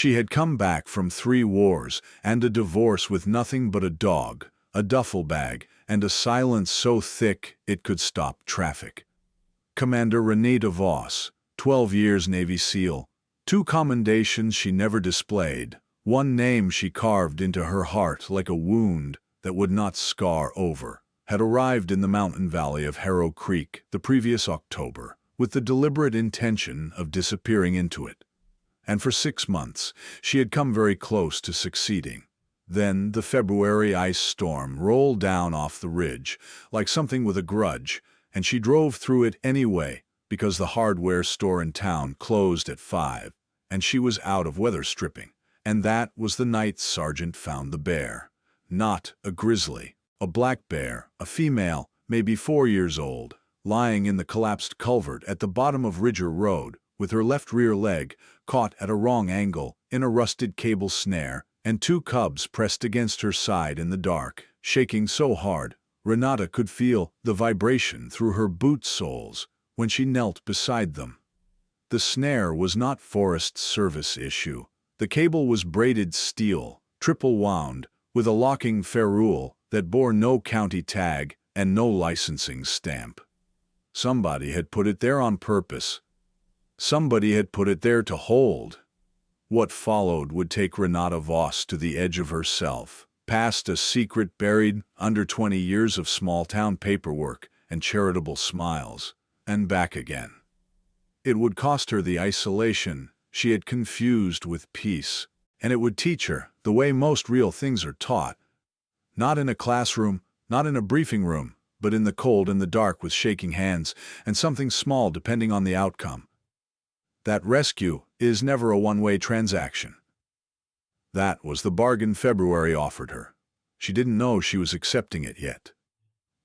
She had come back from 3 wars and a divorce with nothing but a dog, a duffel bag, and a silence so thick it could stop traffic. Commander Renata Voss, 12 years Navy SEAL, 2 commendations she never displayed, 1 name she carved into her heart like a wound that would not scar over, had arrived in the mountain valley of Harrow Creek the previous October with the deliberate intention of disappearing into it. And for 6 months she had come very close to succeeding. Then the February ice storm rolled down off the ridge like something with a grudge, and she drove through it anyway because the hardware store in town closed at 5, and she was out of weather stripping. And that was the night Sargent found the bear. Not a grizzly, a black bear, a female, maybe 4 years old, lying in the collapsed culvert at the bottom of Ridger Road, with her left rear leg caught at a wrong angle in a rusted cable snare, and 2 cubs pressed against her side in the dark, shaking so hard Renata could feel the vibration through her boot soles when she knelt beside them. The snare was not Forest Service issue. The cable was braided steel, triple wound, with a locking ferrule that bore no county tag and no licensing stamp. Somebody had put it there on purpose. Somebody had put it there to hold. What followed would take Renata Voss to the edge of herself, past a secret buried under 20 years of small-town paperwork and charitable smiles, and back again. It would cost her the isolation she had confused with peace, and it would teach her the way most real things are taught. Not in a classroom, not in a briefing room, but in the cold and the dark with shaking hands, and something small depending on the outcome. That rescue is never a one-way transaction. That was the bargain February offered her. She didn't know she was accepting it yet.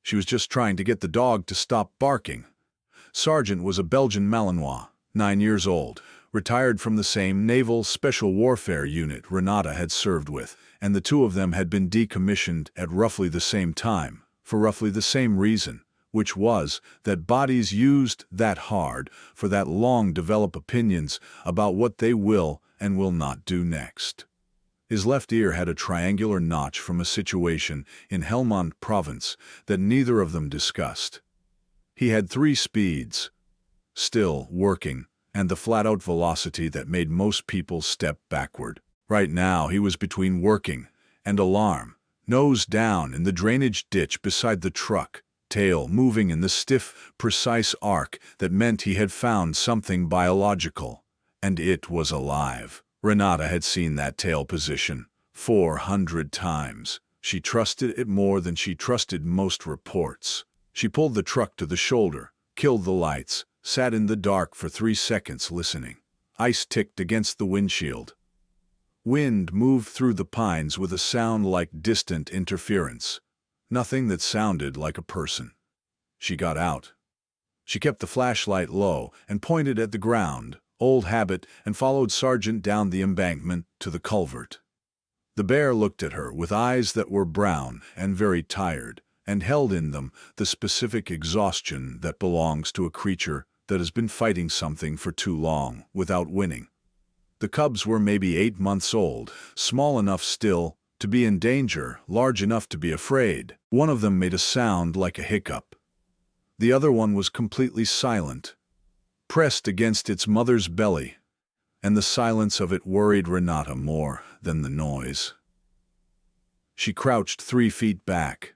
She was just trying to get the dog to stop barking. Sargent was a Belgian Malinois, 9 years old, retired from the same Naval Special Warfare Unit Renata had served with, and the 2 of them had been decommissioned at roughly the same time, for roughly the same reason, which was that bodies used that hard for that long develop opinions about what they will and will not do next. His left ear had a triangular notch from a situation in Helmand Province that neither of them discussed. He had 3 speeds, still working, and the flat-out velocity that made most people step backward. Right now he was between working and alarm, nose down in the drainage ditch beside the truck, tail moving in the stiff, precise arc that meant he had found something biological, and it was alive. Renata had seen that tail position 400 times. She trusted it more than she trusted most reports. She pulled the truck to the shoulder, killed the lights, sat in the dark for 3 seconds listening. Ice ticked against the windshield. Wind moved through the pines with a sound like distant interference. Nothing that sounded like a person. She got out. She kept the flashlight low and pointed at the ground, old habit, and followed Sargent down the embankment to the culvert. The bear looked at her with eyes that were brown and very tired, and held in them the specific exhaustion that belongs to a creature that has been fighting something for too long without winning. The cubs were maybe 8 months old, small enough still to be in danger, large enough to be afraid. One of them made a sound like a hiccup. The other one was completely silent, pressed against its mother's belly, and the silence of it worried Renata more than the noise. She crouched 3 feet back.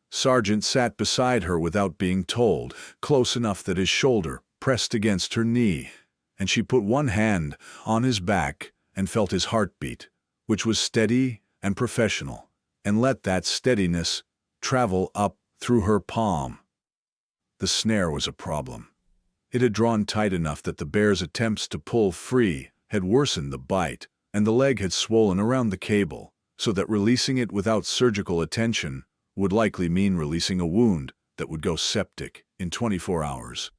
Sargent sat beside her without being told, close enough that his shoulder pressed against her knee, and she put one hand on his back and felt his heartbeat, which was steady and professional, and let that steadiness travel up through her palm. The snare was a problem. It had drawn tight enough that the bear's attempts to pull free had worsened the bite, and the leg had swollen around the cable, so that releasing it without surgical attention would likely mean releasing a wound that would go septic in 24 hours.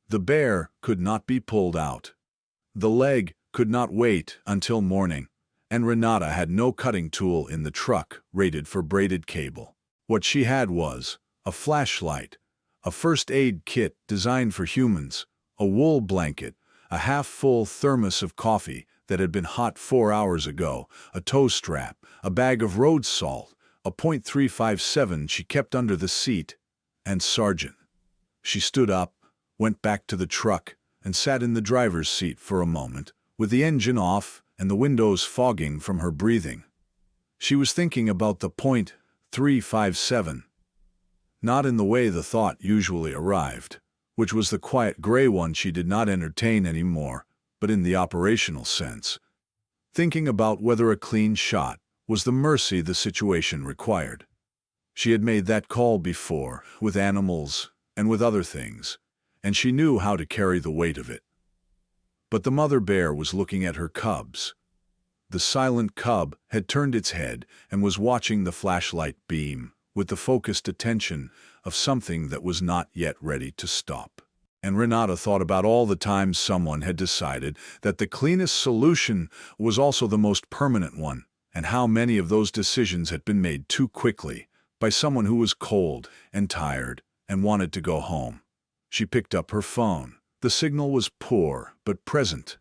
The bear could not be pulled out. The leg could not wait until morning, and Renata had no cutting tool in the truck rated for braided cable. What she had was a flashlight, a first aid kit designed for humans, a wool blanket, a half-full thermos of coffee that had been hot 4 hours ago, a toe strap, a bag of road salt, a .357 she kept under the seat, and Sergeant. She stood up, went back to the truck, and sat in the driver's seat for a moment, with the engine off and the windows fogging from her breathing. She was thinking about the .357. Not in the way the thought usually arrived, which was the quiet gray one she did not entertain anymore, but in the operational sense. Thinking about whether a clean shot was the mercy the situation required. She had made that call before, with animals and with other things, and she knew how to carry the weight of it. But the mother bear was looking at her cubs. The silent cub had turned its head and was watching the flashlight beam with the focused attention of something that was not yet ready to stop. And Renata thought about all the times someone had decided that the cleanest solution was also the most permanent one, and how many of those decisions had been made too quickly by someone who was cold and tired and wanted to go home. She picked up her phone. The signal was poor but present.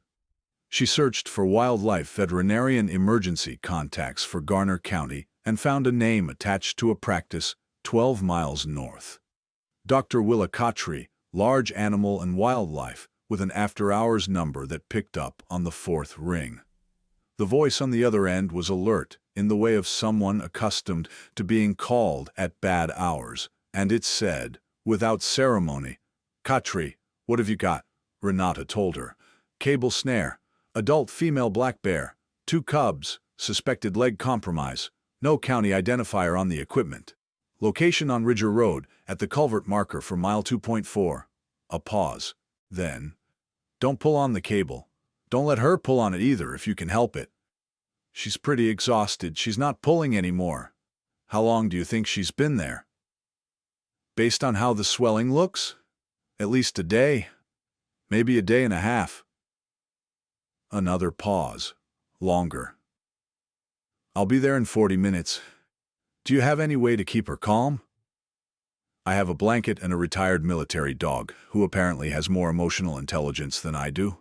She searched for wildlife veterinarian emergency contacts for Garner County and found a name attached to a practice 12 miles north. Dr. Willa Khatri, large animal and wildlife, with an after-hours number that picked up on the fourth ring. The voice on the other end was alert, in the way of someone accustomed to being called at bad hours, and it said, without ceremony, "Khatri, what have you got?" Renata told her. "Cable snare. Adult female black bear. 2 cubs. Suspected leg compromise. No county identifier on the equipment. Location on Ridger Road, at the culvert marker for mile 2.4. A pause. Then, "Don't pull on the cable. Don't let her pull on it either if you can help it. She's pretty exhausted. She's not pulling anymore. How long do you think she's been there?" "Based on how the swelling looks? At least a day. Maybe a day and a half." Another pause. Longer. "I'll be there in 40 minutes. Do you have any way to keep her calm?" "I have a blanket and a retired military dog, who apparently has more emotional intelligence than I do."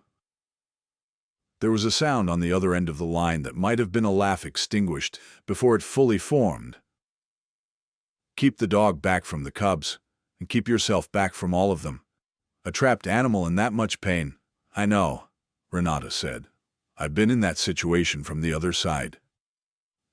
There was a sound on the other end of the line that might have been a laugh extinguished before it fully formed. "Keep the dog back from the cubs, and keep yourself back from all of them. A trapped animal in that much pain." "I know," Renata said. "I've been in that situation from the other side."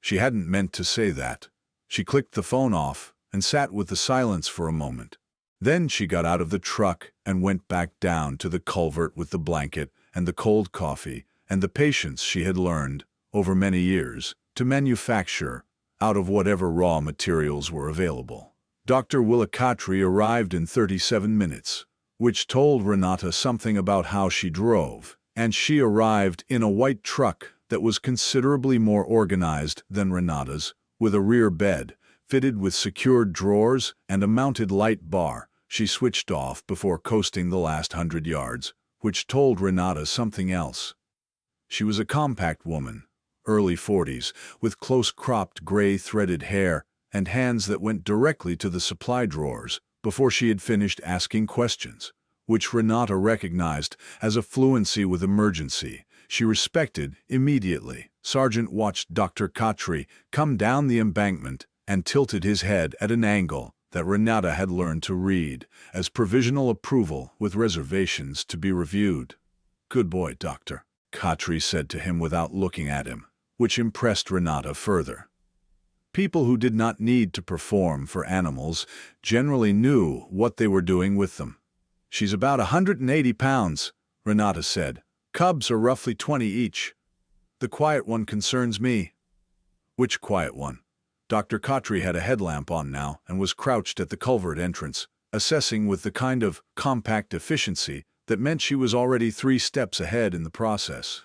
She hadn't meant to say that. She clicked the phone off and sat with the silence for a moment. Then she got out of the truck and went back down to the culvert with the blanket and the cold coffee and the patience she had learned, over many years, to manufacture out of whatever raw materials were available. Dr. Willa Khatri arrived in 37 minutes, which told Renata something about how she drove, and she arrived in a white truck that was considerably more organized than Renata's, with a rear bed, fitted with secured drawers and a mounted light bar. She switched off before coasting the last 100 yards, which told Renata something else. She was a compact woman, early 40s, with close-cropped gray threaded hair and hands that went directly to the supply drawers before she had finished asking questions, which Renata recognized as a fluency with emergency she respected immediately. Sergeant watched Dr. Khatri come down the embankment and tilted his head at an angle that Renata had learned to read as provisional approval with reservations to be reviewed. "Good boy, Doctor," Khatri said to him without looking at him, which impressed Renata further. People who did not need to perform for animals generally knew what they were doing with them. "She's about 180 pounds, Renata said. "Cubs are roughly 20 each. The quiet one concerns me." "Which quiet one?" Dr. Khatri had a headlamp on now and was crouched at the culvert entrance, assessing with the kind of compact efficiency that meant she was already 3 steps ahead in the process.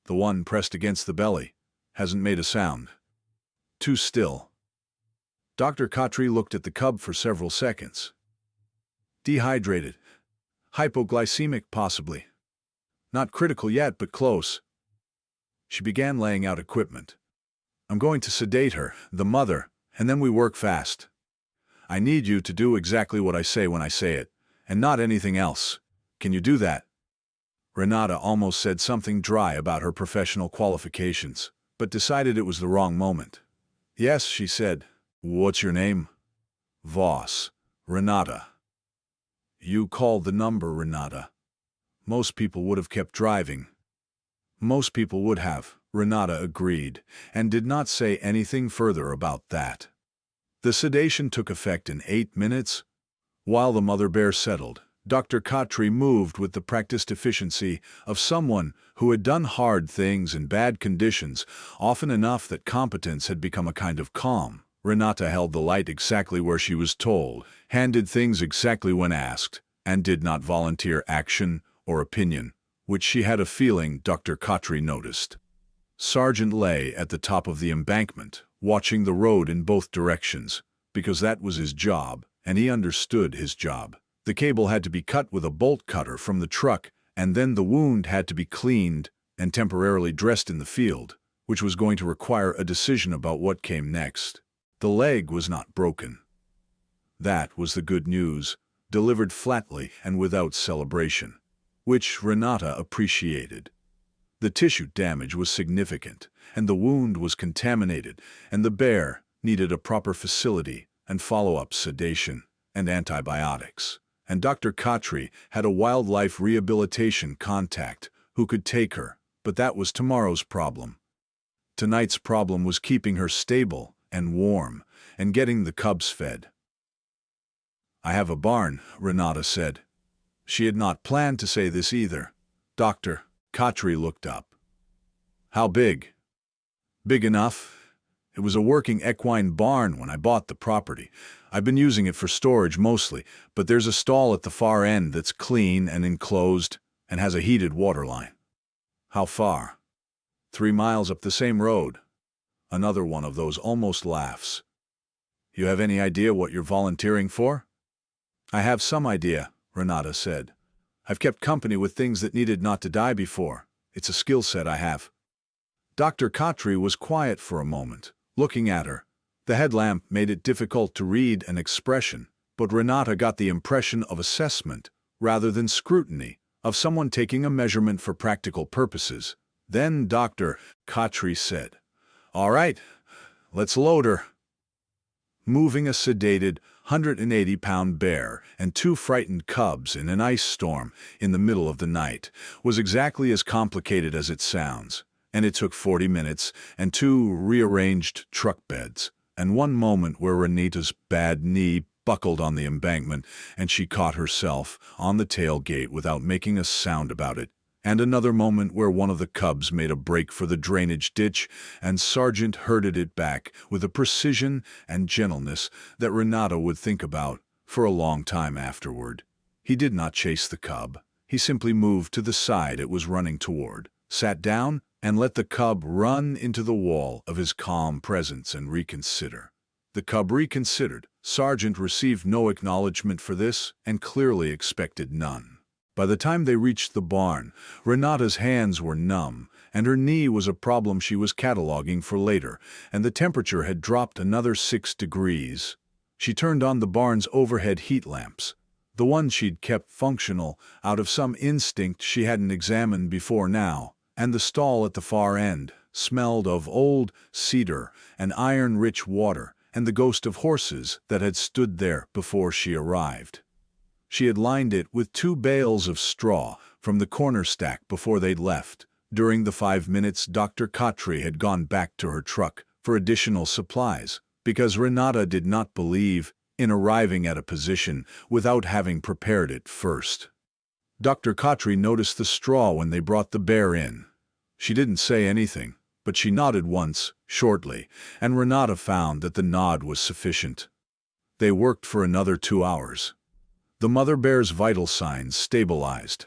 "The one pressed against the belly. Hasn't made a sound. Too still." Dr. Khatri looked at the cub for several seconds. "Dehydrated. Hypoglycemic possibly. Not critical yet, but close." She began laying out equipment. "I'm going to sedate her, the mother, and then we work fast. I need you to do exactly what I say when I say it, and not anything else. Can you do that?" Renata almost said something dry about her professional qualifications, but decided it was the wrong moment. "Yes," she said. "What's your name?" "Voss. Renata." "You called the number, Renata. Most people would have kept driving." "Most people would have," Renata agreed, and did not say anything further about that. The sedation took effect in 8 minutes. While the mother bear settled, Dr. Khatri moved with the practiced efficiency of someone who had done hard things in bad conditions, often enough that competence had become a kind of calm. Renata held the light exactly where she was told, handed things exactly when asked, and did not volunteer action or opinion, which she had a feeling Dr. Khatri noticed. Sargent lay at the top of the embankment, watching the road in both directions, because that was his job, and he understood his job. The cable had to be cut with a bolt cutter from the truck, and then the wound had to be cleaned and temporarily dressed in the field, which was going to require a decision about what came next. The leg was not broken. That was the good news, delivered flatly and without celebration, which Renata appreciated. The tissue damage was significant, and the wound was contaminated, and the bear needed a proper facility and follow-up sedation and antibiotics. And Dr. Khatri had a wildlife rehabilitation contact who could take her, but that was tomorrow's problem. Tonight's problem was keeping her stable and warm and getting the cubs fed. "I have a barn," Renata said. She had not planned to say this either. Dr. Khatri looked up. "How big?" "Big enough. It was a working equine barn when I bought the property. I've been using it for storage mostly, but there's a stall at the far end that's clean and enclosed and has a heated water line." "How far?" 3 miles up the same road." Another one of those almost laughs. "You have any idea what you're volunteering for?" "I have some idea," Renata said. "I've kept company with things that needed not to die before. It's a skill set I have." Dr. Khatri was quiet for a moment, looking at her. The headlamp made it difficult to read an expression, but Renata got the impression of assessment, rather than scrutiny, of someone taking a measurement for practical purposes. Then Dr. Khatri said, "All right, let's load her." Moving a sedated 180-pound bear and 2 frightened cubs in an ice storm in the middle of the night was exactly as complicated as it sounds, and it took 40 minutes and 2 rearranged truck beds, and one moment where Renata's bad knee buckled on the embankment and she caught herself on the tailgate without making a sound about it, and another moment where one of the cubs made a break for the drainage ditch and Sargent herded it back with a precision and gentleness that Renata would think about for a long time afterward. He did not chase the cub. He simply moved to the side it was running toward, sat down, and let the cub run into the wall of his calm presence and reconsider. The cub reconsidered. Sargent received no acknowledgement for this and clearly expected none. By the time they reached the barn, Renata's hands were numb, and her knee was a problem she was cataloging for later, and the temperature had dropped another 6 degrees. She turned on the barn's overhead heat lamps, the ones she'd kept functional out of some instinct she hadn't examined before now, and the stall at the far end smelled of old cedar and iron-rich water and the ghost of horses that had stood there before she arrived. She had lined it with 2 bales of straw from the corner stack before they'd left. During the 5 minutes Dr. Khatri had gone back to her truck for additional supplies, because Renata did not believe in arriving at a position without having prepared it first. Dr. Khatri noticed the straw when they brought the bear in. She didn't say anything, but she nodded once, shortly, and Renata found that the nod was sufficient. They worked for another 2 hours. The mother bear's vital signs stabilized.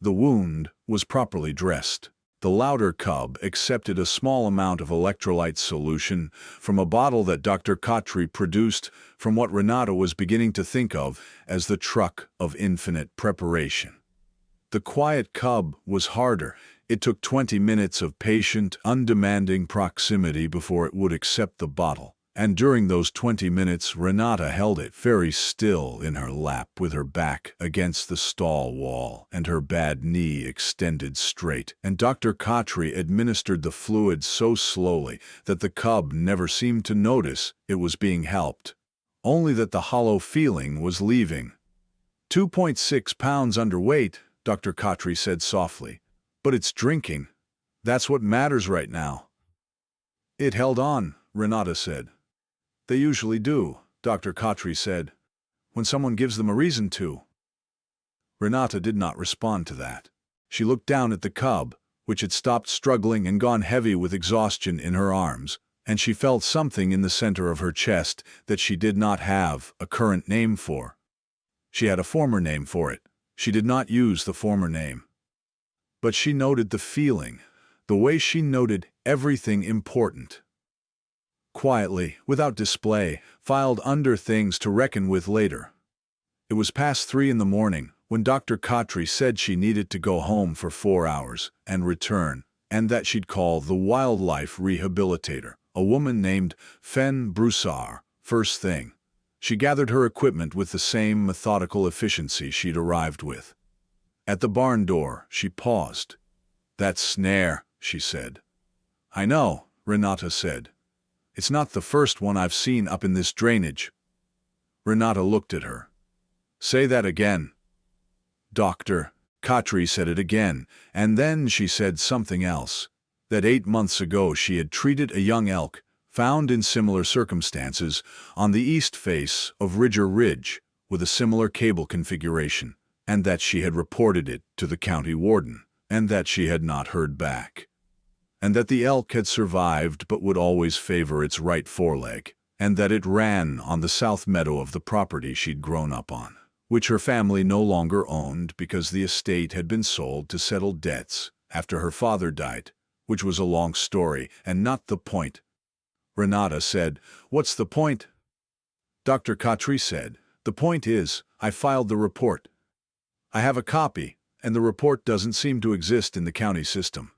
The wound was properly dressed. The louder cub accepted a small amount of electrolyte solution from a bottle that Dr. Khatri produced from what Renata was beginning to think of as the truck of infinite preparation. The quiet cub was harder. It took 20 minutes of patient, undemanding proximity before it would accept the bottle, And during those 20 minutes, Renata held it very still in her lap with her back against the stall wall and her bad knee extended straight, and Dr. Khatri administered the fluid so slowly that the cub never seemed to notice it was being helped, only that the hollow feeling was leaving. 2.6 pounds underweight, Dr. Khatri said softly, but it's drinking. That's what matters right now. It held on, Renata said. They usually do, Dr. Khatri said, when someone gives them a reason to. Renata did not respond to that. She looked down at the cub, which had stopped struggling and gone heavy with exhaustion in her arms, and she felt something in the center of her chest that she did not have a current name for. She had a former name for it. She did not use the former name. But she noted the feeling, the way she noted everything important. Quietly, without display, filed under things to reckon with later. It was past 3 in the morning when Dr. Khatri said she needed to go home for 4 hours and return, and that she'd call the wildlife rehabilitator, a woman named Fen Broussard, first thing. She gathered her equipment with the same methodical efficiency she'd arrived with. At the barn door, she paused. "That snare," she said. "I know," Renata said. "It's not the first one I've seen up in this drainage." Renata looked at her. "Say that again." Dr. Khatri said it again, and then she said something else. That 8 months ago she had treated a young elk, found in similar circumstances, on the east face of Ridger Ridge, with a similar cable configuration, and that she had reported it to the county warden, and that she had not heard back. And that the elk had survived but would always favor its right foreleg, and that it ran on the south meadow of the property she'd grown up on, which her family no longer owned because the estate had been sold to settle debts after her father died, which was a long story and not the point. Renata said, "What's the point?" Dr. Khatri said, "The point is, I filed the report. I have a copy, and the report doesn't seem to exist in the county system."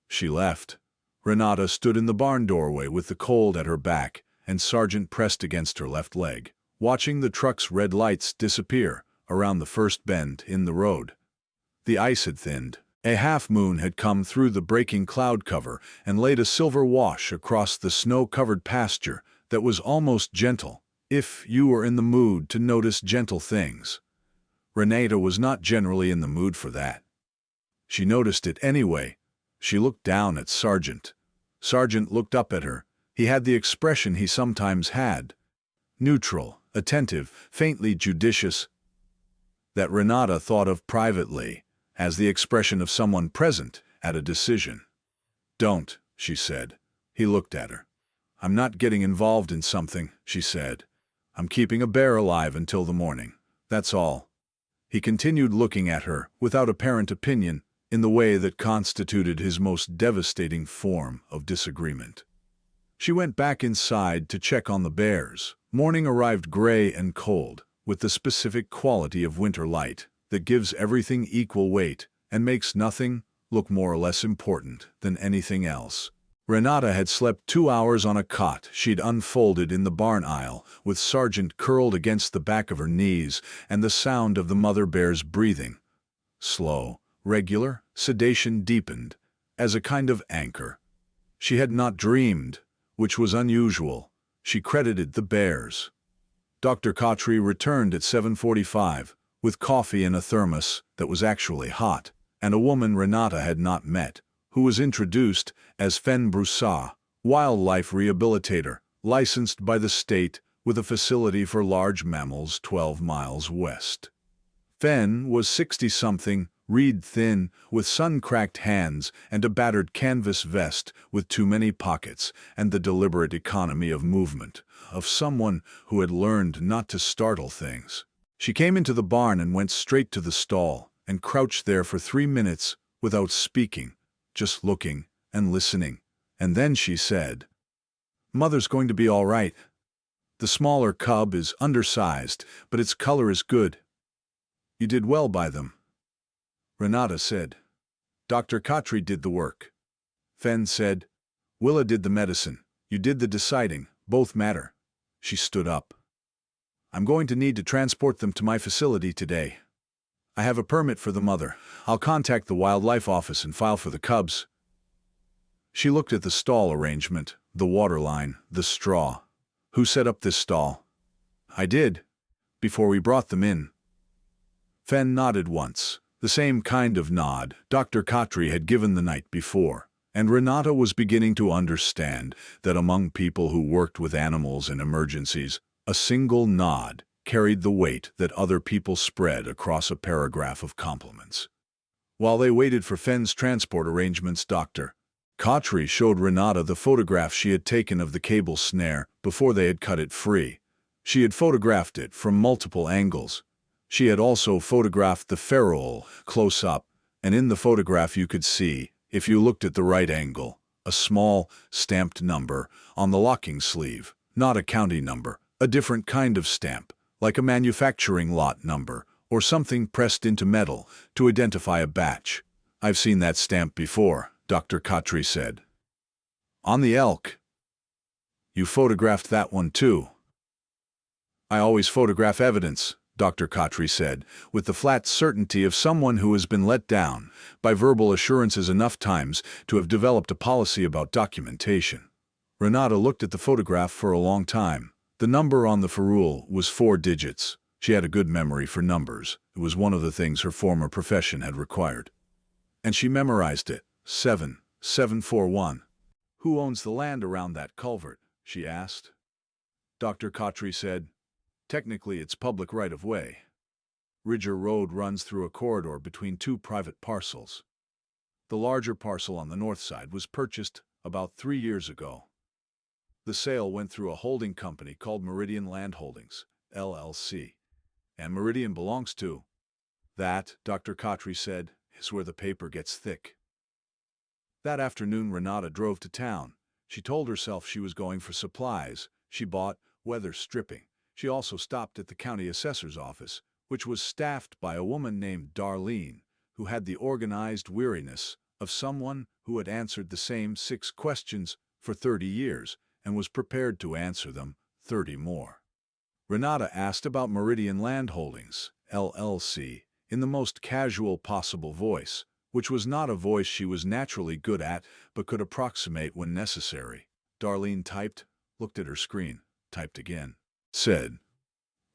She left. Renata stood in the barn doorway with the cold at her back and Sargent pressed against her left leg, watching the truck's red lights disappear around the first bend in the road. The ice had thinned. A half-moon had come through the breaking cloud cover and laid a silver wash across the snow-covered pasture that was almost gentle, if you were in the mood to notice gentle things. Renata was not generally in the mood for that. She noticed it anyway. She looked down at Sargent. Sargent looked up at her. He had the expression he sometimes had. Neutral, attentive, faintly judicious. That Renata thought of privately as the expression of someone present at a decision. "Don't," she said. He looked at her. "I'm not getting involved in something," she said. "I'm keeping a bear alive until the morning. That's all." He continued looking at her, without apparent opinion, in the way that constituted his most devastating form of disagreement. She went back inside to check on the bears. Morning arrived gray and cold, with the specific quality of winter light that gives everything equal weight and makes nothing look more or less important than anything else. Renata had slept 2 hours on a cot she'd unfolded in the barn aisle, with Sargent curled against the back of her knees and the sound of the mother bear's breathing. Slow, regular, sedation deepened, as a kind of anchor. She had not dreamed, which was unusual. She credited the bears. Dr. Khatri returned at 7:45, with coffee in a thermos that was actually hot, and a woman Renata had not met, who was introduced as Fen Broussard, wildlife rehabilitator, licensed by the state with a facility for large mammals 12 miles west. Fen was 60-something, reed-thin, with sun-cracked hands and a battered canvas vest with too many pockets and the deliberate economy of movement of someone who had learned not to startle things. She came into the barn and went straight to the stall and crouched there for 3 minutes without speaking, just looking and listening, and then she said, "Mother's going to be all right. The smaller cub is undersized, but its color is good. You did well by them." Renata said, "Dr. Khatri did the work." Fen said, "Willa did the medicine. You did the deciding. Both matter. She stood up. I'm going to need to transport them to my facility today. I have a permit for the mother. I'll contact the wildlife office and file for the cubs. She looked at the stall arrangement, the water line, the straw. Who set up this stall? I did, before we brought them in. Fen nodded once, the same kind of nod Dr. Khatri had given the night before, and Renata was beginning to understand that among people who worked with animals in emergencies, a single nod carried the weight that other people spread across a paragraph of compliments. While they waited for Fen's transport arrangements, Dr. Khatri showed Renata the photograph she had taken of the cable snare before they had cut it free. She had photographed it from multiple angles. She had also photographed the ferrule close up, and in the photograph you could see, if you looked at the right angle, a small, stamped number on the locking sleeve, not a county number, a different kind of stamp, like a manufacturing lot number, or something pressed into metal to identify a batch. I've seen that stamp before, Dr. Khatri said. On the elk. You photographed that one too. I always photograph evidence, Dr. Khatri said, with the flat certainty of someone who has been let down by verbal assurances enough times to have developed a policy about documentation. Renata looked at the photograph for a long time. The number on the ferrule was 4 digits. She had a good memory for numbers. It was one of the things her former profession had required. And she memorized it. 7741. Who owns the land around that culvert? She asked. Dr. Khatri said, technically it's public right-of-way. Ridger Road runs through a corridor between 2 private parcels. The larger parcel on the north side was purchased about 3 years ago. The sale went through a holding company called Meridian Land Holdings, LLC. And Meridian belongs to. That, Dr. Khatri said, is where the paper gets thick. That afternoon Renata drove to town. She told herself she was going for supplies. She bought weather stripping. She also stopped at the county assessor's office, which was staffed by a woman named Darlene, who had the organized weariness of someone who had answered the same 6 questions for 30 years and was prepared to answer them 30 more. Renata asked about Meridian Land Holdings, LLC, in the most casual possible voice, which was not a voice she was naturally good at but could approximate when necessary. Darlene typed, looked at her screen, typed again, said,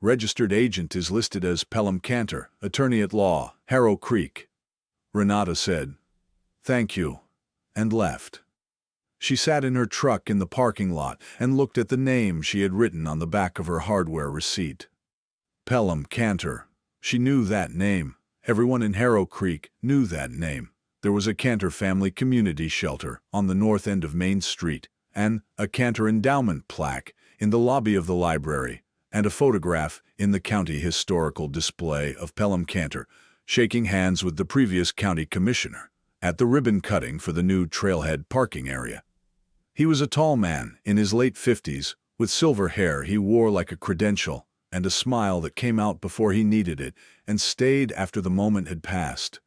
registered agent is listed as Pelham Cantor, attorney at law, Harrow Creek. Renata said, thank you, and left. She sat in her truck in the parking lot and looked at the name she had written on the back of her hardware receipt. Pelham Cantor. She knew that name. Everyone in Harrow Creek knew that name. There was a Cantor family community shelter on the north end of Main Street, and a Cantor endowment plaque in the lobby of the library, and a photograph in the county historical display of Pelham Cantor shaking hands with the previous county commissioner at the ribbon cutting for the new Trailhead parking area. He was a tall man in his late 50s, with silver hair he wore like a credential, and a smile that came out before he needed it and stayed after the moment had passed,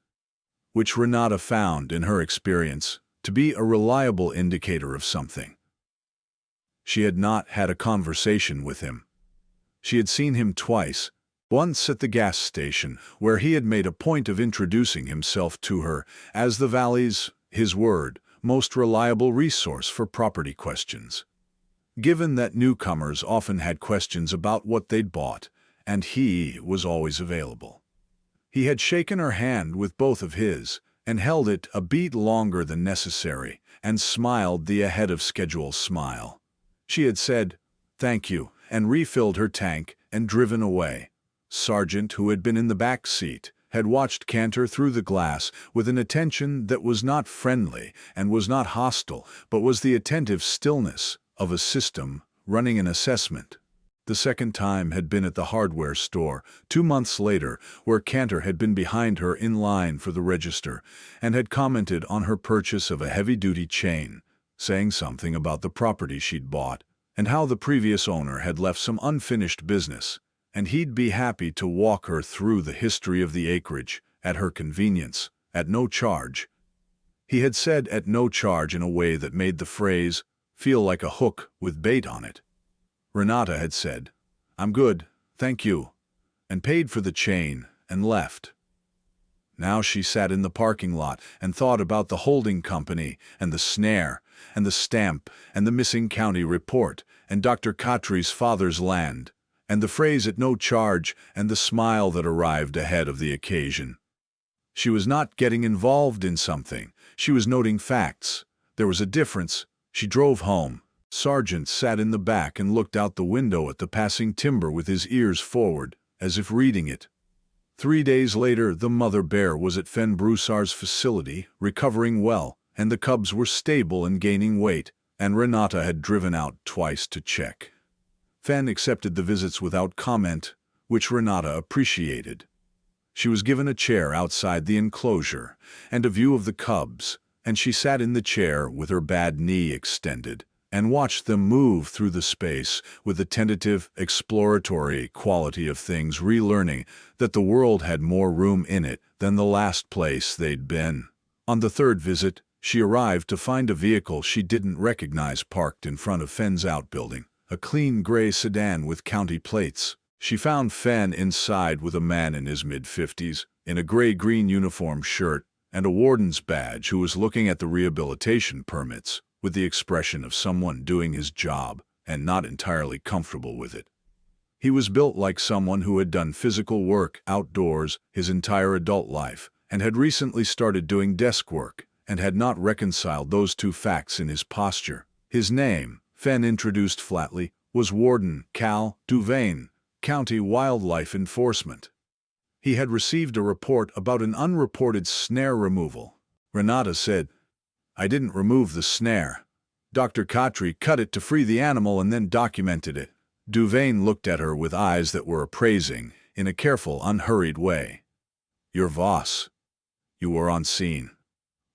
which Renata found, in her experience, to be a reliable indicator of something. She had not had a conversation with him. She had seen him twice, once at the gas station, where he had made a point of introducing himself to her as the Valley's, his word, most reliable resource for property questions. Given that newcomers often had questions about what they'd bought, and he was always available. He had shaken her hand with both of his, and held it a beat longer than necessary, and smiled the ahead-of-schedule smile. She had said, thank you, and refilled her tank and driven away. Sargent, who had been in the back seat, had watched Cantor through the glass with an attention that was not friendly and was not hostile, but was the attentive stillness of a system running an assessment. The second time had been at the hardware store, 2 months later, where Cantor had been behind her in line for the register and had commented on her purchase of a heavy-duty chain, saying something about the property she'd bought and how the previous owner had left some unfinished business, and he'd be happy to walk her through the history of the acreage, at her convenience, at no charge. He had said at no charge in a way that made the phrase feel like a hook with bait on it. Renata had said, "I'm good, thank you," and paid for the chain and left. Now she sat in the parking lot and thought about the holding company and the snare and the stamp and the missing county report and Dr. Khatri's father's land and the phrase "at no charge" and the smile that arrived ahead of the occasion. She was not getting involved in something. She was noting facts. There was a difference. She drove home. Sargent sat in the back and looked out the window at the passing timber with his ears forward, as if reading it. 3 days later, the mother bear was at Fen Broussard's facility, recovering well, and the cubs were stable and gaining weight, and Renata had driven out twice to check. Fen accepted the visits without comment, which Renata appreciated. She was given a chair outside the enclosure and a view of the cubs, and she sat in the chair with her bad knee extended and watched them move through the space with the tentative, exploratory quality of things, relearning that the world had more room in it than the last place they'd been. On the third visit, she arrived to find a vehicle she didn't recognize parked in front of Fen's outbuilding, a clean gray sedan with county plates. She found Fen inside with a man in his mid-50s, in a gray-green uniform shirt and a warden's badge, who was looking at the rehabilitation permits with the expression of someone doing his job and not entirely comfortable with it. He was built like someone who had done physical work outdoors his entire adult life and had recently started doing desk work and had not reconciled those two facts in his posture. His name, Fen introduced flatly, was Warden Cal Duvain, County Wildlife Enforcement. He had received a report about an unreported snare removal. Renata said, "I didn't remove the snare. Dr. Khatri cut it to free the animal and then documented it." Duvain looked at her with eyes that were appraising, in a careful, unhurried way. "Your Voss. You were on scene.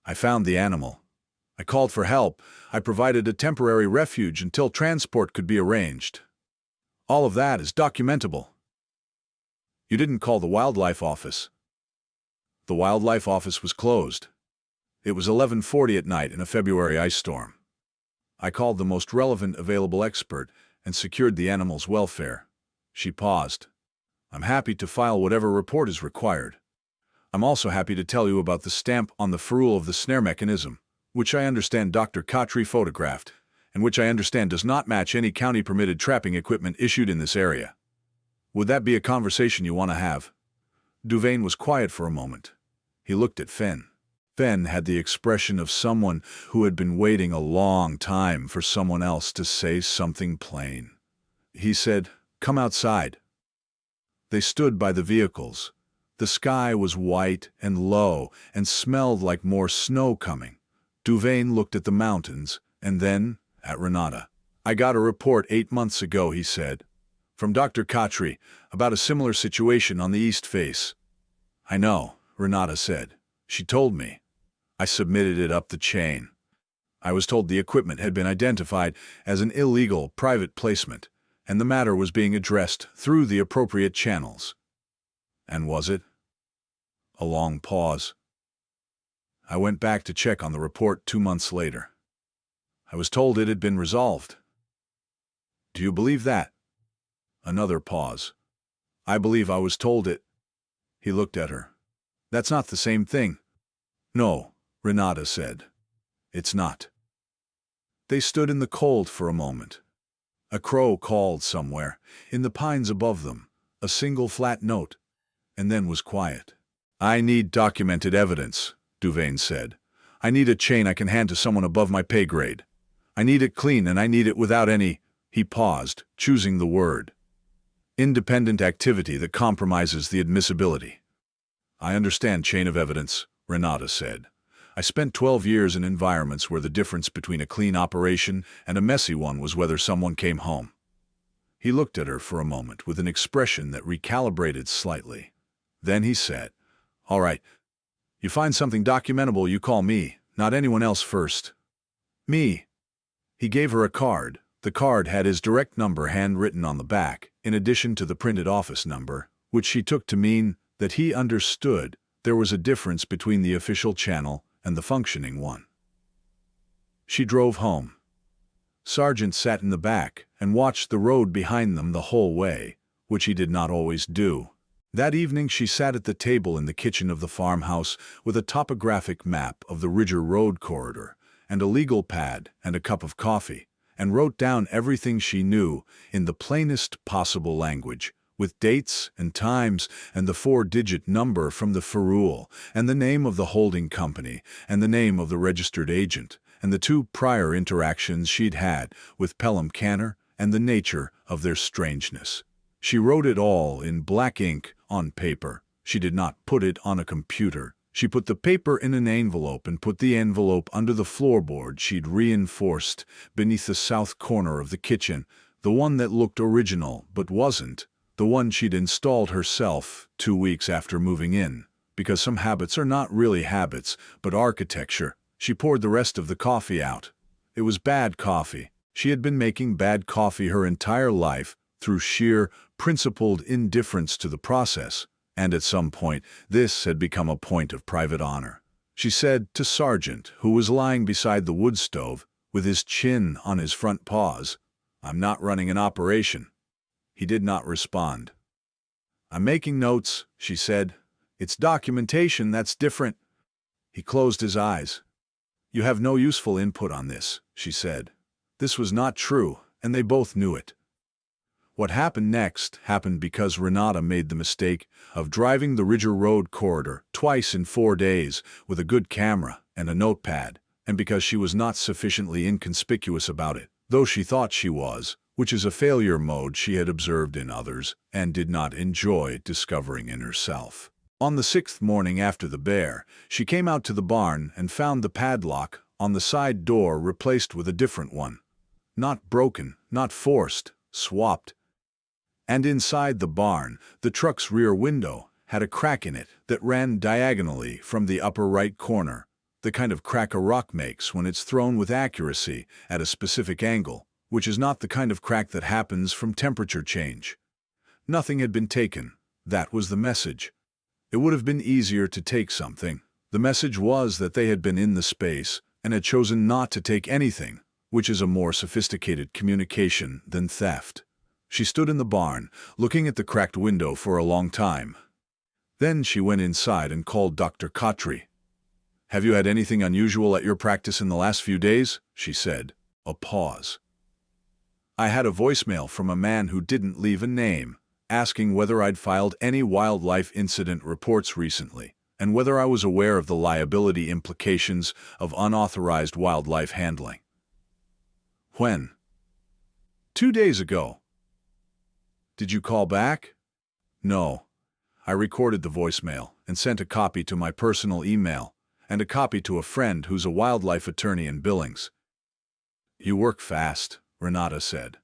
I found the animal. I called for help. I provided a temporary refuge until transport could be arranged. All of that is documentable." "You didn't call the wildlife office." "The wildlife office was closed. It was 11:40 at night in a February ice storm. I called the most relevant available expert and secured the animal's welfare." She paused. "I'm happy to file whatever report is required. I'm also happy to tell you about the stamp on the ferrule of the snare mechanism, which I understand Dr. Khatri photographed, and which I understand does not match any county-permitted trapping equipment issued in this area. Would that be a conversation you want to have?" Duvain was quiet for a moment. He looked at Fen. Fen had the expression of someone who had been waiting a long time for someone else to say something plain. He said, "Come outside." They stood by the vehicles. The sky was white and low and smelled like more snow coming. Duvain looked at the mountains and then at Renata. "I got a report 8 months ago," he said, "from Dr. Khatri about a similar situation on the east face." "I know," Renata said. "She told me. I submitted it up the chain. I was told the equipment had been identified as an illegal private placement, and the matter was being addressed through the appropriate channels." "And was it?" A long pause. "I went back to check on the report 2 months later. I was told it had been resolved." "Do you believe that?" Another pause. "I believe I was told it." He looked at her. "That's not the same thing." "No," Renata said. "It's not." They stood in the cold for a moment. A crow called somewhere, in the pines above them, a single flat note, and then was quiet. "I need documented evidence," Duvain said. "I need a chain I can hand to someone above my pay grade. I need it clean, and I need it without any—" he paused, choosing the word. "Independent activity that compromises the admissibility." "I understand chain of evidence," Renata said. "I spent 12 years in environments where the difference between a clean operation and a messy one was whether someone came home." He looked at her for a moment with an expression that recalibrated slightly. Then he said, "All right. You find something documentable, you call me, not anyone else first." "Me." He gave her a card. The card had his direct number handwritten on the back, in addition to the printed office number, which she took to mean that he understood there was a difference between the official channel and the functioning one. She drove home. Sargent sat in the back and watched the road behind them the whole way, which he did not always do. That evening she sat at the table in the kitchen of the farmhouse with a topographic map of the Ridger Road corridor, and a legal pad and a cup of coffee, and wrote down everything she knew in the plainest possible language, with dates and times and the 4-digit number from the ferrule, and the name of the holding company, and the name of the registered agent, and the 2 prior interactions she'd had with Pelham Canner, and the nature of their strangeness. She wrote it all in black ink on paper. She did not put it on a computer. She put the paper in an envelope and put the envelope under the floorboard she'd reinforced beneath the south corner of the kitchen, the one that looked original but wasn't, the one she'd installed herself 2 weeks after moving in. Because some habits are not really habits, but architecture. She poured the rest of the coffee out. It was bad coffee. She had been making bad coffee her entire life through sheer, principled indifference to the process, and at some point this had become a point of private honor. She said to Sargent, who was lying beside the wood stove, with his chin on his front paws, "I'm not running an operation." He did not respond. "I'm making notes," she said. "It's documentation, that's different." He closed his eyes. "You have no useful input on this," she said. This was not true, and they both knew it. What happened next happened because Renata made the mistake of driving the Ridger Road corridor twice in 4 days with a good camera and a notepad, and because she was not sufficiently inconspicuous about it, though she thought she was, which is a failure mode she had observed in others and did not enjoy discovering in herself. On the 6th morning after the bear, she came out to the barn and found the padlock on the side door replaced with a different one. Not broken, not forced, swapped. And inside the barn, the truck's rear window had a crack in it that ran diagonally from the upper right corner, the kind of crack a rock makes when it's thrown with accuracy at a specific angle, which is not the kind of crack that happens from temperature change. Nothing had been taken. That was the message. It would have been easier to take something. The message was that they had been in the space and had chosen not to take anything, which is a more sophisticated communication than theft. She stood in the barn, looking at the cracked window for a long time. Then she went inside and called Dr. Khatri. "Have you had anything unusual at your practice in the last few days?" she said. A pause. "I had a voicemail from a man who didn't leave a name, asking whether I'd filed any wildlife incident reports recently, and whether I was aware of the liability implications of unauthorized wildlife handling." "When?" "2 days ago." "Did you call back?" "No. I recorded the voicemail and sent a copy to my personal email and a copy to a friend who's a wildlife attorney in Billings." "You work fast," Renata said.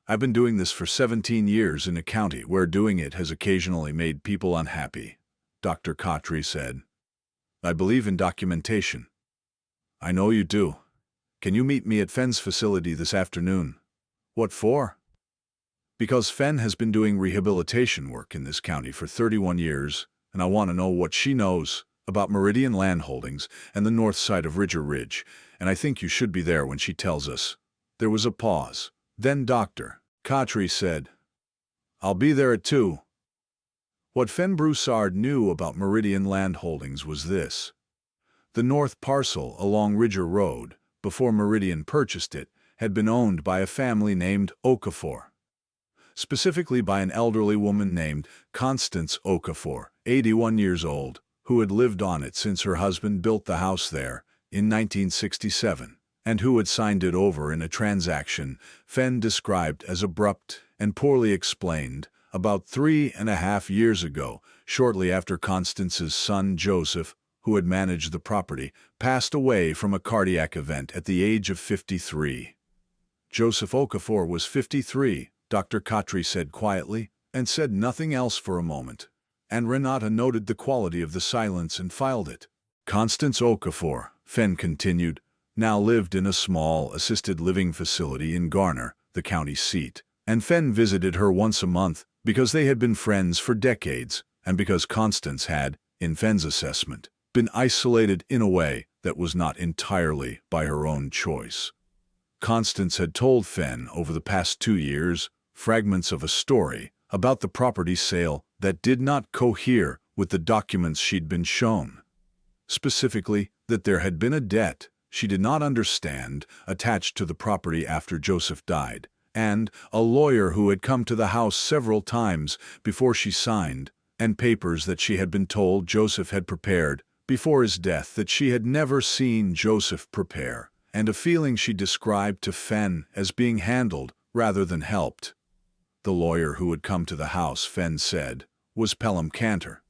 "I've been doing this for 17 years in a county where doing it has occasionally made people unhappy," Dr. Khatri said. "I believe in documentation." "I know you do. Can you meet me at Fenn's facility this afternoon?" "What for?" "Because Fenn has been doing rehabilitation work in this county for 31 years, and I want to know what she knows about Meridian Land Holdings and the north side of Ridger Ridge, and I think you should be there when she tells us." There was a pause. Then Dr. Khatri said, "I'll be there at 2. What Fenn Broussard knew about Meridian Land Holdings was this. The north parcel along Ridger Road, before Meridian purchased it, had been owned by a family named Okafor. Specifically by an elderly woman named Constance Okafor, 81 years old, who had lived on it since her husband built the house there in 1967, and who had signed it over in a transaction Fenn described as abrupt and poorly explained about 3.5 years ago, shortly after Constance's son Joseph, who had managed the property, passed away from a cardiac event at the age of 53. Joseph Okafor was 53, Dr. Khatri said quietly, and said nothing else for a moment. And Renata noted the quality of the silence and filed it. Constance Okafor, Fenn continued, now lived in a small assisted living facility in Garner, the county seat, and Fenn visited her once a month because they had been friends for decades, and because Constance had, in Fenn's assessment, been isolated in a way that was not entirely by her own choice. Constance had told Fenn over the past 2 years fragments of a story about the property sale that did not cohere with the documents she'd been shown. Specifically, that there had been a debt she did not understand attached to the property after Joseph died, and a lawyer who had come to the house several times before she signed, and papers that she had been told Joseph had prepared before his death that she had never seen Joseph prepare, and a feeling she described to Fenn as being handled rather than helped. The lawyer who had come to the house, Fenn said, was Pelham Cantor.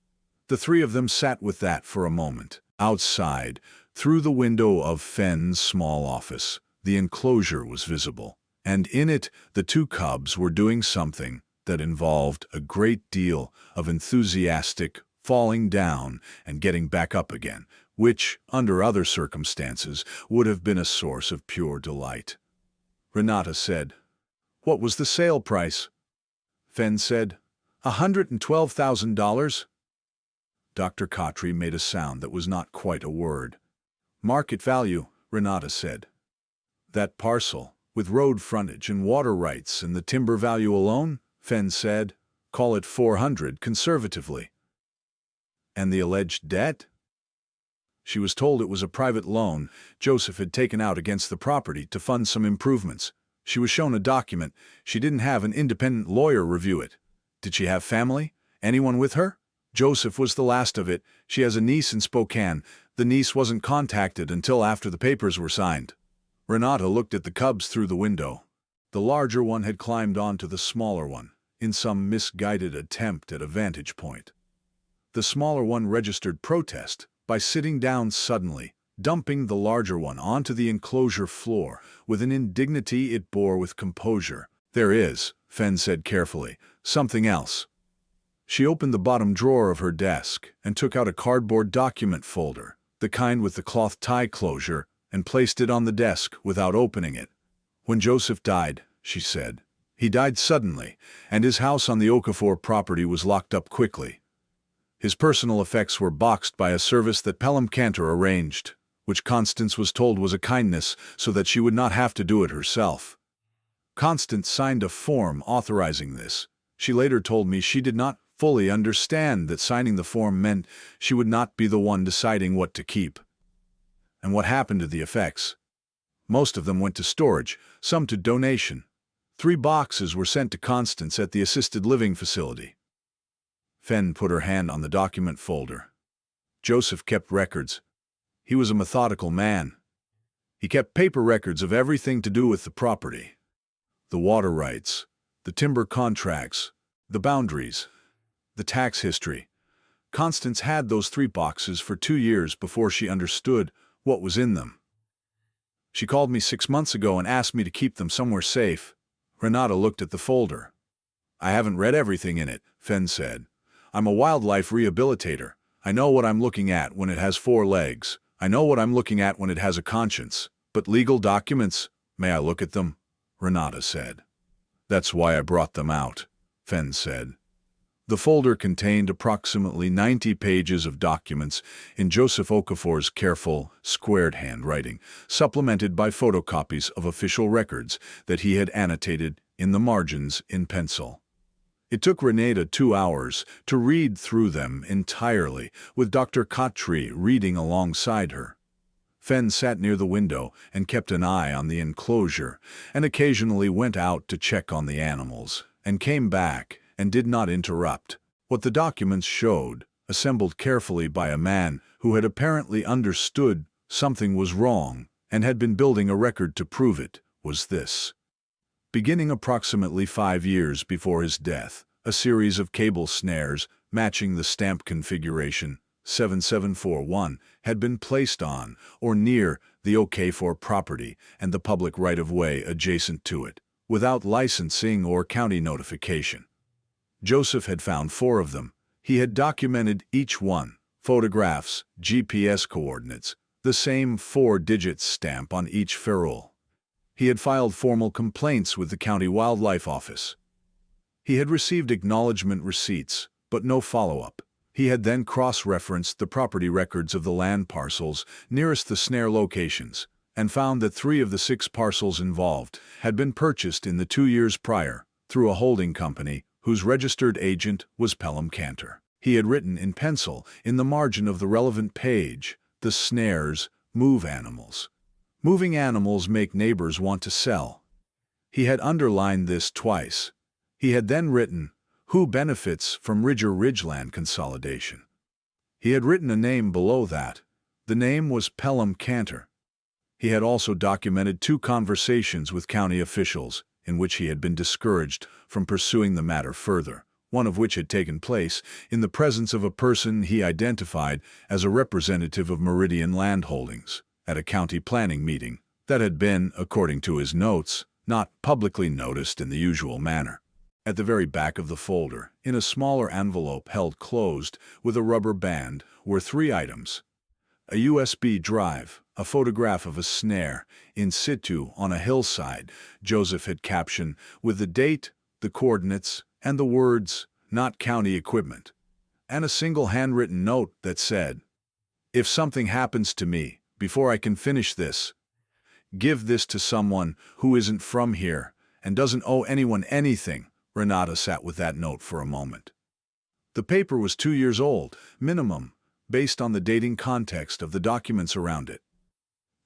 The three of them sat with that for a moment. Outside, through the window of Fenn's small office, the enclosure was visible, and in it the two cubs were doing something that involved a great deal of enthusiastic falling down and getting back up again, which, under other circumstances, would have been a source of pure delight. Renata said, "What was the sale price?" Fenn said, $112,000. Dr. Khatri made a sound that was not quite a word. "Market value," Renata said. "That parcel, with road frontage and water rights and the timber value alone," Fenn said, "call it 400 conservatively." "And the alleged debt?" She was told it was a private loan Joseph had taken out against the property to fund some improvements. She was shown a document. She didn't have an independent lawyer review it. Did she have family? Anyone with her? Joseph was the last of it. She has a niece in Spokane. The niece wasn't contacted until after the papers were signed. Renata looked at the cubs through the window. The larger one had climbed onto the smaller one, in some misguided attempt at a vantage point. The smaller one registered protest by sitting down suddenly, dumping the larger one onto the enclosure floor with an indignity it bore with composure. "There is," Fenn said carefully, "something else." She opened the bottom drawer of her desk and took out a cardboard document folder, the kind with the cloth tie closure, and placed it on the desk without opening it. "When Joseph died," she said, "he died suddenly, and his house on the Okafor property was locked up quickly. His personal effects were boxed by a service that Pelham Cantor arranged, which Constance was told was a kindness so that she would not have to do it herself. Constance signed a form authorizing this. She later told me she did not fully understand that signing the form meant she would not be the one deciding what to keep." "And what happened to the effects?" "Most of them went to storage, some to donation. 3 boxes were sent to Constance at the assisted living facility." Fenn put her hand on the document folder. "Joseph kept records. He was a methodical man. He kept paper records of everything to do with the property. The water rights, the timber contracts, the boundaries, the tax history. Constance had those 3 boxes for 2 years before she understood what was in them. She called me 6 months ago and asked me to keep them somewhere safe." Renata looked at the folder. "I haven't read everything in it," Fenn said. "I'm a wildlife rehabilitator. I know what I'm looking at when it has 4 legs. I know what I'm looking at when it has a conscience. But legal documents, may I look at them?" Renata said. "That's why I brought them out," Fenn said. The folder contained approximately 90 pages of documents in Joseph Okafor's careful, squared handwriting, supplemented by photocopies of official records that he had annotated in the margins in pencil. It took Renata 2 hours to read through them entirely, with Dr. Khatri reading alongside her. Fenn sat near the window and kept an eye on the enclosure, and occasionally went out to check on the animals, and came back and did not interrupt. What the documents showed, assembled carefully by a man who had apparently understood something was wrong and had been building a record to prove it, was this. Beginning approximately 5 years before his death, a series of cable snares matching the stamp configuration 7741 had been placed on or near the Okafor property and the public right-of-way adjacent to it, without licensing or county notification. Joseph had found 4 of them. He had documented each one, photographs, GPS coordinates, the same 4-digit stamp on each ferrule. He had filed formal complaints with the county wildlife office. He had received acknowledgement receipts, but no follow-up. He had then cross-referenced the property records of the land parcels nearest the snare locations, and found that 3 of the 6 parcels involved had been purchased in the 2 years prior through a holding company whose registered agent was Pelham Cantor. He had written in pencil in the margin of the relevant page, "The snares move animals. Moving animals make neighbors want to sell." He had underlined this twice. He had then written, "Who benefits from Ridger Ridgeland consolidation?" He had written a name below that. The name was Pelham Cantor. He had also documented 2 conversations with county officials in which he had been discouraged from pursuing the matter further, one of which had taken place in the presence of a person he identified as a representative of Meridian Land Holdings at a county planning meeting that had been, according to his notes, not publicly noticed in the usual manner. At the very back of the folder, in a smaller envelope held closed with a rubber band, were 3 items: a USB drive, a photograph of a snare in situ on a hillside Joseph had captioned with the date, the coordinates, and the words, "Not county equipment," and a single handwritten note that said, "If something happens to me before I can finish this, give this to someone who isn't from here and doesn't owe anyone anything." Renata sat with that note for a moment. The paper was 2 years old, minimum, based on the dating context of the documents around it.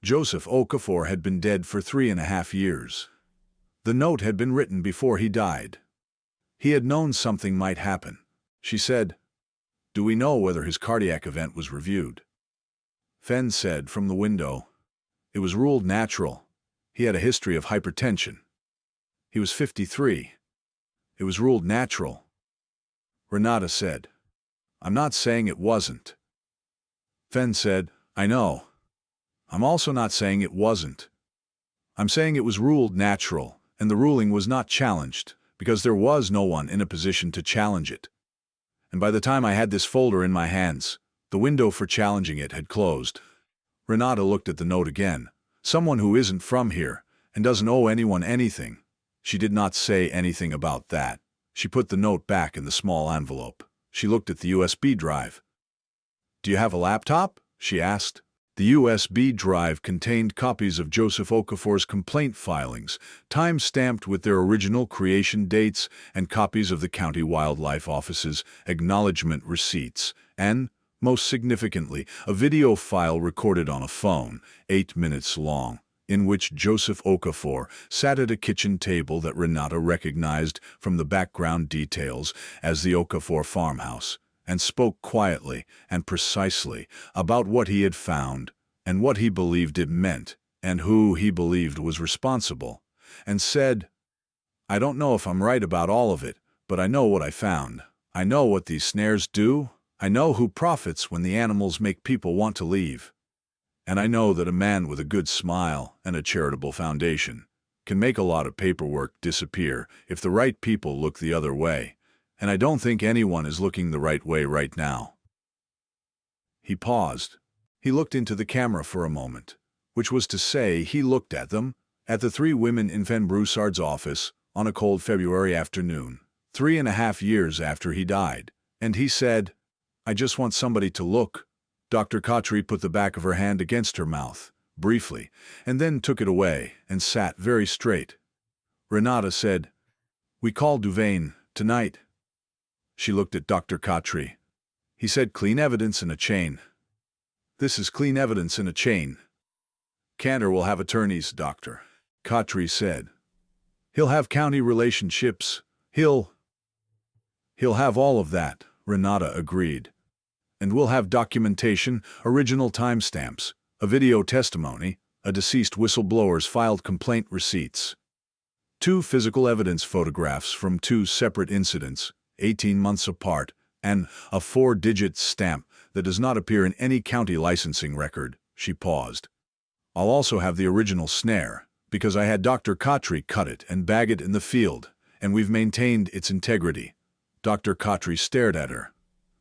Joseph Okafor had been dead for 3.5 years. The note had been written before he died. He had known something might happen. She said, "Do we know whether his cardiac event was reviewed?" Fenn said from the window, "It was ruled natural. He had a history of hypertension. He was 53. It was ruled natural." Renata said, "I'm not saying it wasn't." Fenn said, "I know. I'm also not saying it wasn't. I'm saying it was ruled natural, and the ruling was not challenged, because there was no one in a position to challenge it. And by the time I had this folder in my hands, the window for challenging it had closed." Renata looked at the note again. "Someone who isn't from here and doesn't owe anyone anything." She did not say anything about that. She put the note back in the small envelope. She looked at the USB drive. "Do you have a laptop?" she asked. The USB drive contained copies of Joseph Okafor's complaint filings, time-stamped with their original creation dates, and copies of the County Wildlife Office's acknowledgement receipts, and, most significantly, a video file recorded on a phone, 8 minutes long, in which Joseph Okafor sat at a kitchen table that Renata recognized from the background details as the Okafor farmhouse, and spoke quietly and precisely about what he had found and what he believed it meant and who he believed was responsible, and said, "I don't know if I'm right about all of it, but I know what I found. I know what these snares do. I know who profits when the animals make people want to leave. And I know that a man with a good smile and a charitable foundation can make a lot of paperwork disappear if the right people look the other way. And I don't think anyone is looking the right way right now." He paused. He looked into the camera for a moment, which was to say he looked at them, at the 3 women in Fenn Broussard's office, on a cold February afternoon, 3.5 years after he died, and he said, "I just want somebody to look." Dr. Khatri put the back of her hand against her mouth, briefly, and then took it away and sat very straight. Renata said, "We call Duvain tonight." She looked at Dr. Khatri. He said, "Clean evidence in a chain." "This is clean evidence in a chain." "Cantor will have attorneys, Dr. Khatri said. "He'll have county relationships. He'll have all of that," Renata agreed. "And we'll have documentation, original timestamps, a video testimony, a deceased whistleblower's filed complaint receipts, 2 physical evidence photographs from 2 separate incidents, 18 months apart, and a 4-digit stamp that does not appear in any county licensing record." She paused. "I'll also have the original snare, because I had Dr. Khatri cut it and bag it in the field, and we've maintained its integrity." Dr. Khatri stared at her.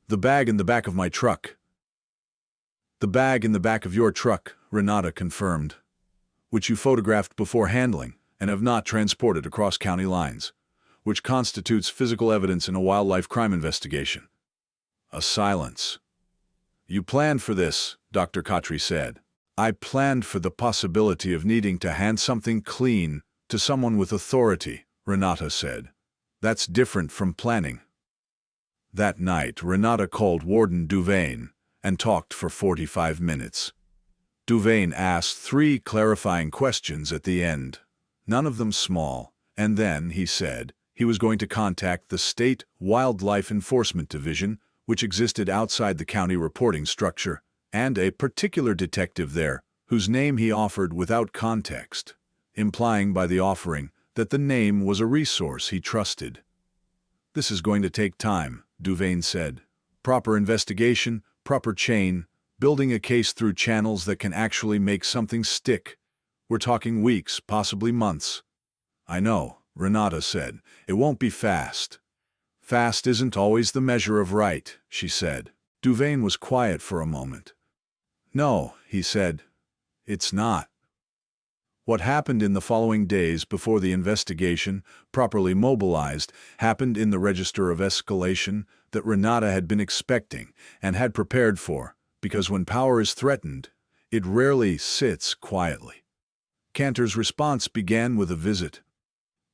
"The bag in the back of my truck." "The bag in the back of your truck," Renata confirmed, "which you photographed before handling and have not transported across county lines, which constitutes physical evidence in a wildlife crime investigation." A silence. "You planned for this," Dr. Khatri said. I planned for the possibility of needing to hand something clean to someone with authority, Renata said. That's different from planning. That night, Renata called Warden Duvain and talked for 45 minutes. Duvain asked 3 clarifying questions at the end, none of them small, and then he said he was going to contact the State Wildlife Enforcement Division, which existed outside the county reporting structure, and a particular detective there, whose name he offered without context, implying by the offering that the name was a resource he trusted. This is going to take time, Duvain said. Proper investigation, proper chain, building a case through channels that can actually make something stick. We're talking weeks, possibly months. I know, Renata said. It won't be fast. Fast isn't always the measure of right, she said. Duvain was quiet for a moment. No, he said. It's not. What happened in the following days before the investigation, properly mobilized, happened in the register of escalation that Renata had been expecting and had prepared for, because when power is threatened, it rarely sits quietly. Cantor's response began with a visit.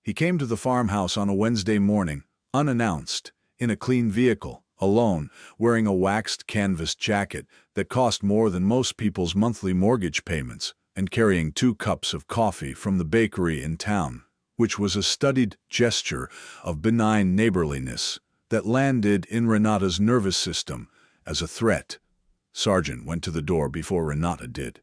He came to the farmhouse on a Wednesday morning, unannounced, in a clean vehicle, alone, wearing a waxed canvas jacket that cost more than most people's monthly mortgage payments, and carrying 2 cups of coffee from the bakery in town, which was a studied gesture of benign neighborliness that landed in Renata's nervous system as a threat. Sargent went to the door before Renata did.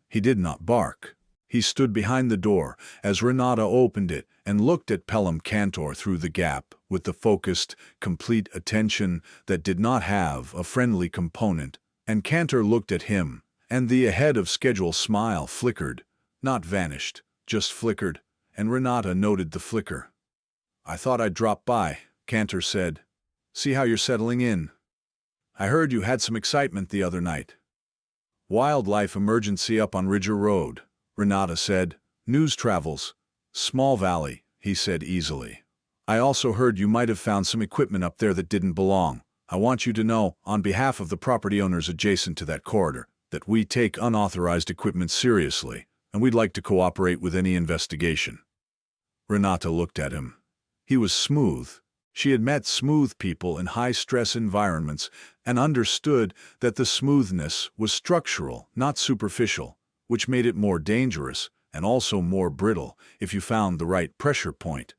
He did not bark. He stood behind the door as Renata opened it and looked at Pelham Cantor through the gap with the focused, complete attention that did not have a friendly component, and Cantor looked at him, and the ahead-of-schedule smile flickered, not vanished, just flickered, and Renata noted the flicker. "I thought I'd drop by," Cantor said. "See how you're settling in. I heard you had some excitement the other night." "Wildlife emergency up on Ridger Road," Renata said. "News travels. Small valley," he said easily. "I also heard you might have found some equipment up there that didn't belong. I want you to know, on behalf of the property owners adjacent to that corridor, that we take unauthorized equipment seriously, and we'd like to cooperate with any investigation." Renata looked at him. He was smooth. She had met smooth people in high-stress environments and understood that the smoothness was structural, not superficial, which made it more dangerous and also more brittle if you found the right pressure point.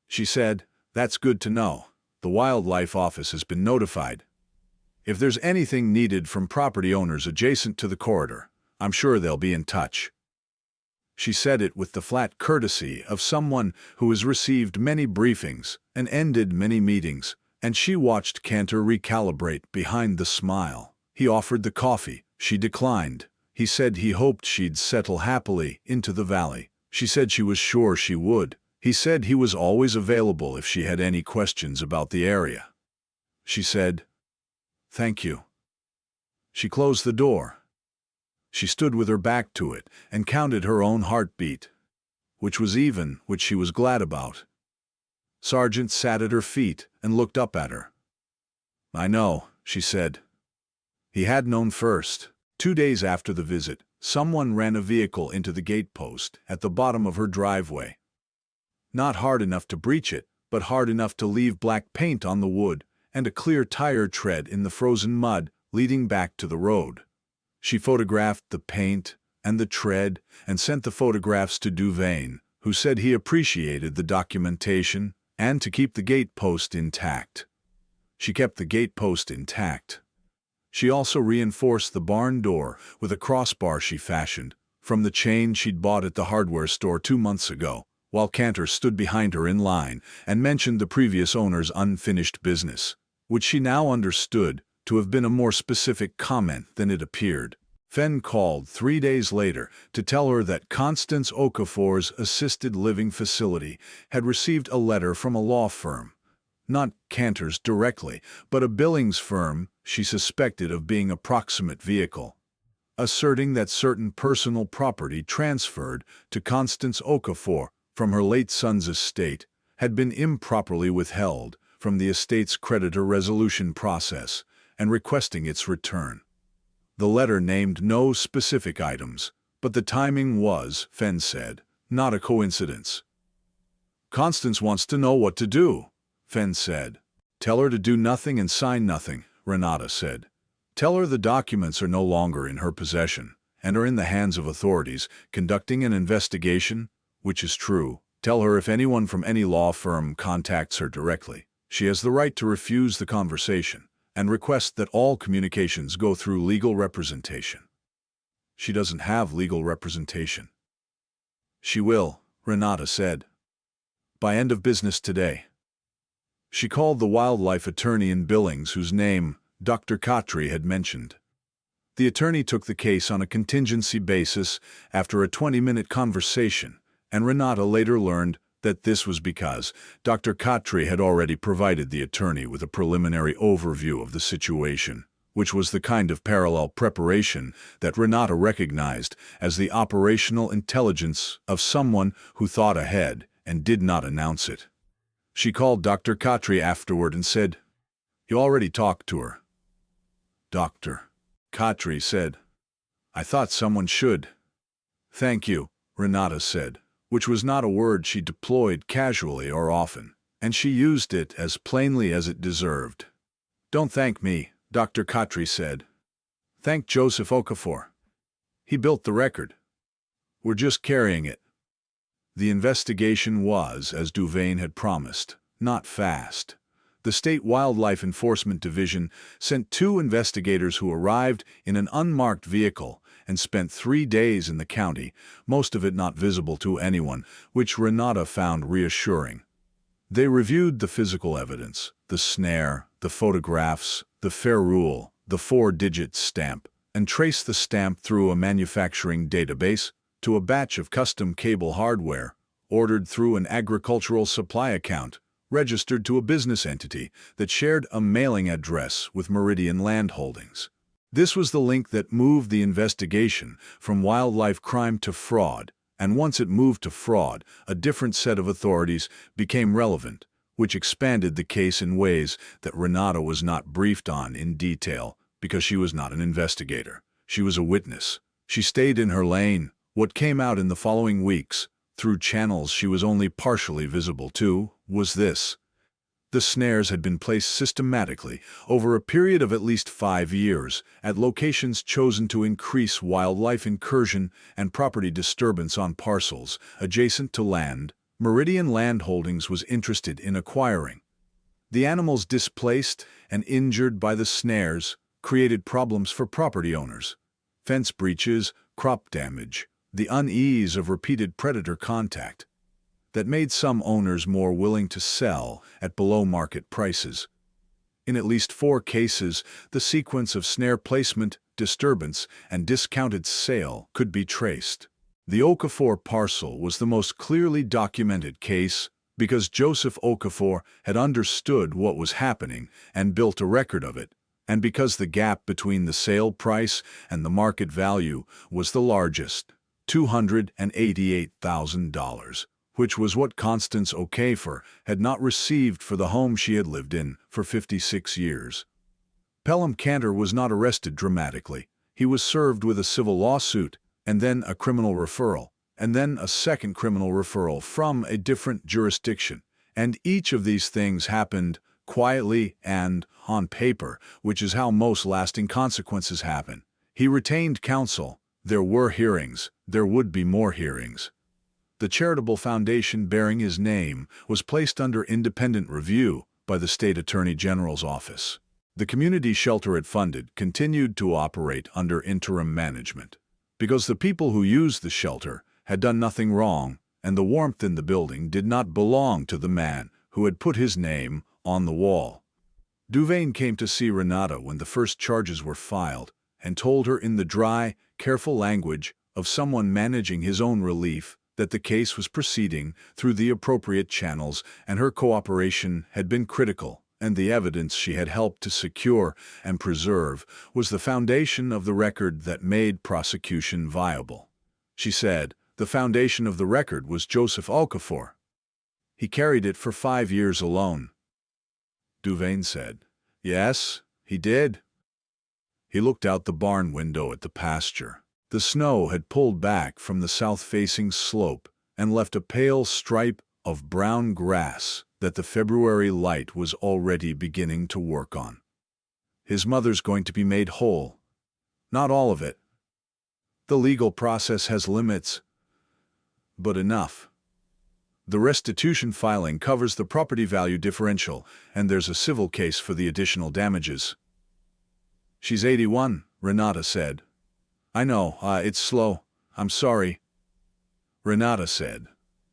She said, "That's good to know. The wildlife office has been notified. If there's anything needed from property owners adjacent to the corridor, I'm sure they'll be in touch." She said it with the flat courtesy of someone who has received many briefings and ended many meetings, and she watched Cantor recalibrate behind the smile. He offered the coffee. She declined. He said he hoped she'd settle happily into the valley. She said she was sure she would. He said he was always available if she had any questions about the area. She said, "Thank you." She closed the door. She stood with her back to it and counted her own heartbeat, which was even, which she was glad about. Sargent sat at her feet and looked up at her. "I know," she said. He had known first. 2 days after the visit, someone ran a vehicle into the gatepost at the bottom of her driveway. Not hard enough to breach it, but hard enough to leave black paint on the wood and a clear tire tread in the frozen mud leading back to the road. She photographed the paint and the tread and sent the photographs to Duvain, who said he appreciated the documentation and to keep the gatepost intact. She kept the gatepost intact. She also reinforced the barn door with a crossbar she fashioned from the chain she'd bought at the hardware store 2 months ago, while Cantor stood behind her in line and mentioned the previous owner's unfinished business, which she now understood to have been a more specific comment than it appeared. Fenn called 3 days later to tell her that Constance Okafor's assisted living facility had received a letter from a law firm, not Cantor's directly, but a Billings firm she suspected of being a proximate vehicle, asserting that certain personal property transferred to Constance Okafor from her late son's estate had been improperly withheld from the estate's creditor resolution process and requesting its return. The letter named no specific items, but the timing was, Fenn said, not a coincidence. Constance wants to know what to do, Fenn said. Tell her to do nothing and sign nothing, Renata said. Tell her the documents are no longer in her possession and are in the hands of authorities conducting an investigation, which is true. Tell her if anyone from any law firm contacts her directly, she has the right to refuse the conversation and request that all communications go through legal representation. She doesn't have legal representation. She will, Renata said. By end of business today. She called the wildlife attorney in Billings whose name Dr. Khatri had mentioned. The attorney took the case on a contingency basis after a 20-minute conversation, and Renata later learned that this was because Dr. Khatri had already provided the attorney with a preliminary overview of the situation, which was the kind of parallel preparation that Renata recognized as the operational intelligence of someone who thought ahead and did not announce it. She called Dr. Khatri afterward and said, "You already talked to her." Dr. Khatri said, "I thought someone should." "Thank you," Renata said, which was not a word she deployed casually or often, and she used it as plainly as it deserved. "Don't thank me," Dr. Khatri said. "Thank Joseph Okafor. He built the record. We're just carrying it." The investigation was, as Duvane had promised, not fast. The State Wildlife Enforcement Division sent 2 investigators who arrived in an unmarked vehicle and spent 3 days in the county, most of it not visible to anyone, which Renata found reassuring. They reviewed the physical evidence, the snare, the photographs, the ferrule, the 4-digit stamp, and traced the stamp through a manufacturing database to a batch of custom cable hardware ordered through an agricultural supply account registered to a business entity that shared a mailing address with Meridian Land Holdings. This was the link that moved the investigation from wildlife crime to fraud, and once it moved to fraud, a different set of authorities became relevant, which expanded the case in ways that Renata was not briefed on in detail because she was not an investigator. She was a witness. She stayed in her lane. What came out in the following weeks, through channels she was only partially visible to, was this. The snares had been placed systematically over a period of at least 5 years at locations chosen to increase wildlife incursion and property disturbance on parcels adjacent to land Meridian Land Holdings was interested in acquiring. The animals displaced and injured by the snares created problems for property owners. Fence breaches, crop damage, the unease of repeated predator contact that made some owners more willing to sell at below-market prices. In at least 4 cases, the sequence of snare placement, disturbance, and discounted sale could be traced. The Okafor parcel was the most clearly documented case because Joseph Okafor had understood what was happening and built a record of it, and because the gap between the sale price and the market value was the largest, $288,000. Which was what Constance Okafor had not received for the home she had lived in for 56 years. Pelham Cantor was not arrested dramatically. He was served with a civil lawsuit, and then a criminal referral, and then a second criminal referral from a different jurisdiction. And each of these things happened quietly and on paper, which is how most lasting consequences happen. He retained counsel. There were hearings. There would be more hearings. The charitable foundation bearing his name was placed under independent review by the State Attorney General's office. The community shelter it funded continued to operate under interim management because the people who used the shelter had done nothing wrong, and the warmth in the building did not belong to the man who had put his name on the wall. Duvane came to see Renata when the first charges were filed and told her in the dry, careful language of someone managing his own relief that the case was proceeding through the appropriate channels and her cooperation had been critical, and the evidence she had helped to secure and preserve was the foundation of the record that made prosecution viable. She said, the foundation of the record was Joseph Okafor. He carried it for 5 years alone. Duvane said, yes, he did. He looked out the barn window at the pasture. The snow had pulled back from the south-facing slope and left a pale stripe of brown grass that the February light was already beginning to work on. His mother's going to be made whole. Not all of it. The legal process has limits, but enough. The restitution filing covers the property value differential, and there's a civil case for the additional damages. She's 81, Renata said. I know, it's slow. I'm sorry. Renata said,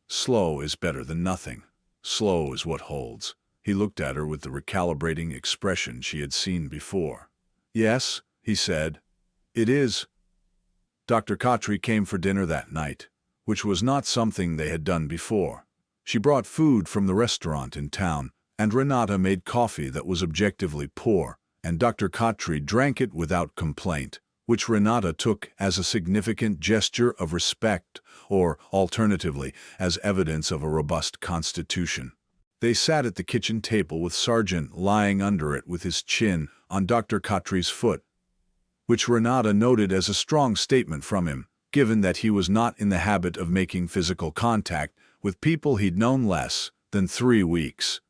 slow is better than nothing. Slow is what holds. He looked at her with the recalibrating expression she had seen before. Yes, he said. It is. Dr. Khatri came for dinner that night, which was not something they had done before. She brought food from the restaurant in town, and Renata made coffee that was objectively poor, and Dr. Khatri drank it without complaint, which Renata took as a significant gesture of respect, or, alternatively, as evidence of a robust constitution. They sat at the kitchen table with Sargent lying under it with his chin on Dr. Khatri's foot, which Renata noted as a strong statement from him, given that he was not in the habit of making physical contact with people he'd known less than 3 weeks.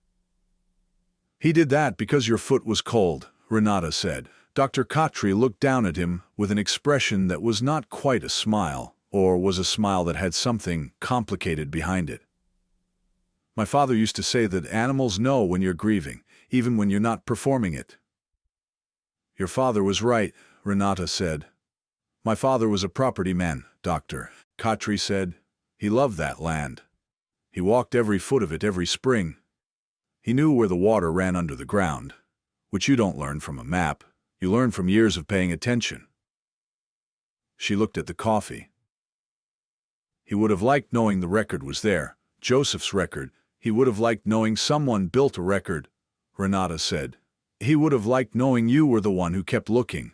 He did that because your foot was cold, Renata said. Dr. Khatri looked down at him with an expression that was not quite a smile, or was a smile that had something complicated behind it. My father used to say that animals know when you're grieving, even when you're not performing it. Your father was right, Renata said. My father was a property man, Dr. Khatri said. He loved that land. He walked every foot of it every spring. He knew where the water ran under the ground, which you don't learn from a map. You learn from years of paying attention. She looked at the coffee. He would have liked knowing the record was there, Joseph's record. He would have liked knowing someone built a record, Renata said. He would have liked knowing you were the one who kept looking.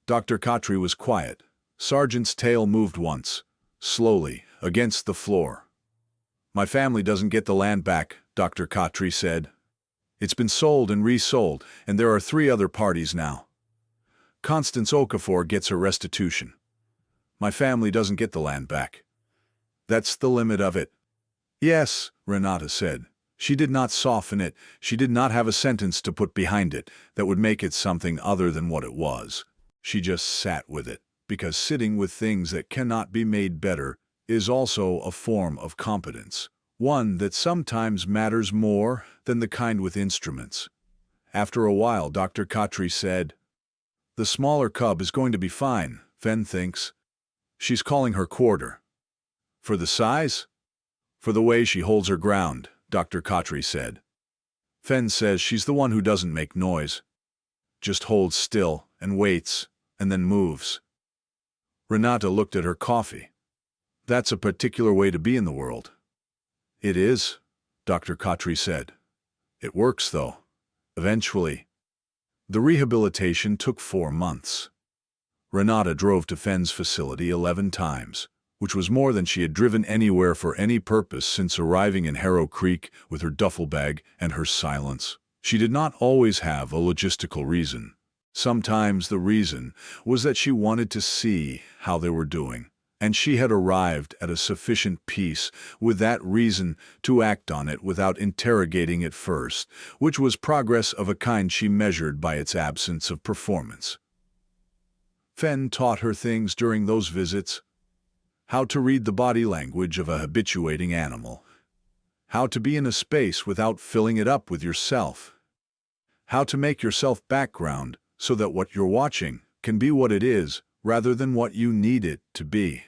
Dr. Khatri was quiet. Sargent's tail moved once, slowly, against the floor. My family doesn't get the land back, Dr. Khatri said. It's been sold and resold, and there are 3 other parties now. Constance Okafor gets her restitution. My family doesn't get the land back. That's the limit of it. Yes, Renata said. She did not soften it. She did not have a sentence to put behind it that would make it something other than what it was. She just sat with it, because sitting with things that cannot be made better is also a form of competence, one that sometimes matters more than the kind with instruments. After a while, Dr. Khatri said, The smaller cub is going to be fine, Fen thinks. She's calling her quarter. For the size? For the way she holds her ground, Dr. Khatri said. Fen says she's the one who doesn't make noise. Just holds still and waits, and then moves. Renata looked at her coffee. That's a particular way to be in the world. It is, Dr. Khatri said. It works, though. Eventually. The rehabilitation took 4 months. Renata drove to Fen's facility 11 times, which was more than she had driven anywhere for any purpose since arriving in Harrow Creek with her duffel bag and her silence. She did not always have a logistical reason. Sometimes the reason was that she wanted to see how they were doing, and she had arrived at a sufficient peace with that reason to act on it without interrogating it first, which was progress of a kind she measured by its absence of performance. Fen taught her things during those visits. How to read the body language of a habituating animal. How to be in a space without filling it up with yourself. How to make yourself background so that what you're watching can be what it is rather than what you need it to be.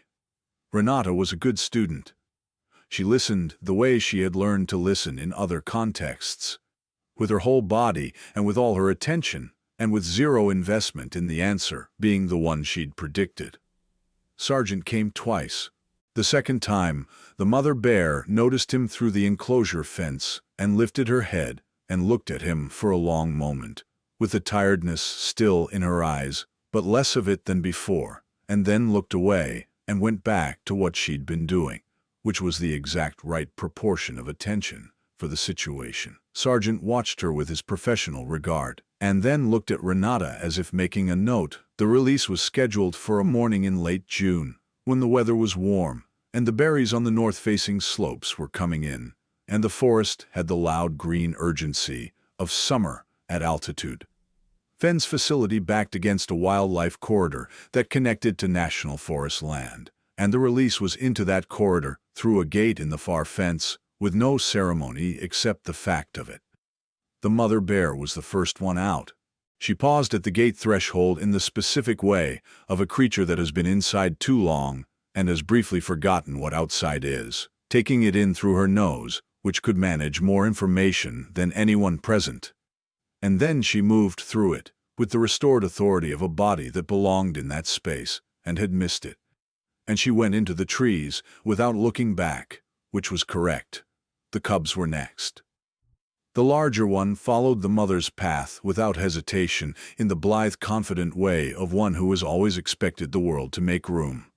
Renata was a good student. She listened the way she had learned to listen in other contexts, with her whole body and with all her attention, and with zero investment in the answer being the one she'd predicted. Sargent came twice. The second time, the mother bear noticed him through the enclosure fence and lifted her head and looked at him for a long moment, with the tiredness still in her eyes, but less of it than before, and then looked away and went back to what she'd been doing, which was the exact right proportion of attention for the situation. Sargent watched her with his professional regard, and then looked at Renata as if making a note. The release was scheduled for a morning in late June, when the weather was warm, and the berries on the north-facing slopes were coming in, and the forest had the loud green urgency of summer at altitude. Fenn's facility backed against a wildlife corridor that connected to National Forest land, and the release was into that corridor through a gate in the far fence, with no ceremony except the fact of it. The mother bear was the first one out. She paused at the gate threshold in the specific way of a creature that has been inside too long and has briefly forgotten what outside is, taking it in through her nose, which could manage more information than anyone present. And then she moved through it, with the restored authority of a body that belonged in that space and had missed it. And she went into the trees without looking back, which was correct. The cubs were next. The larger one followed the mother's path without hesitation, in the blithe, confident way of one who has always expected the world to make room.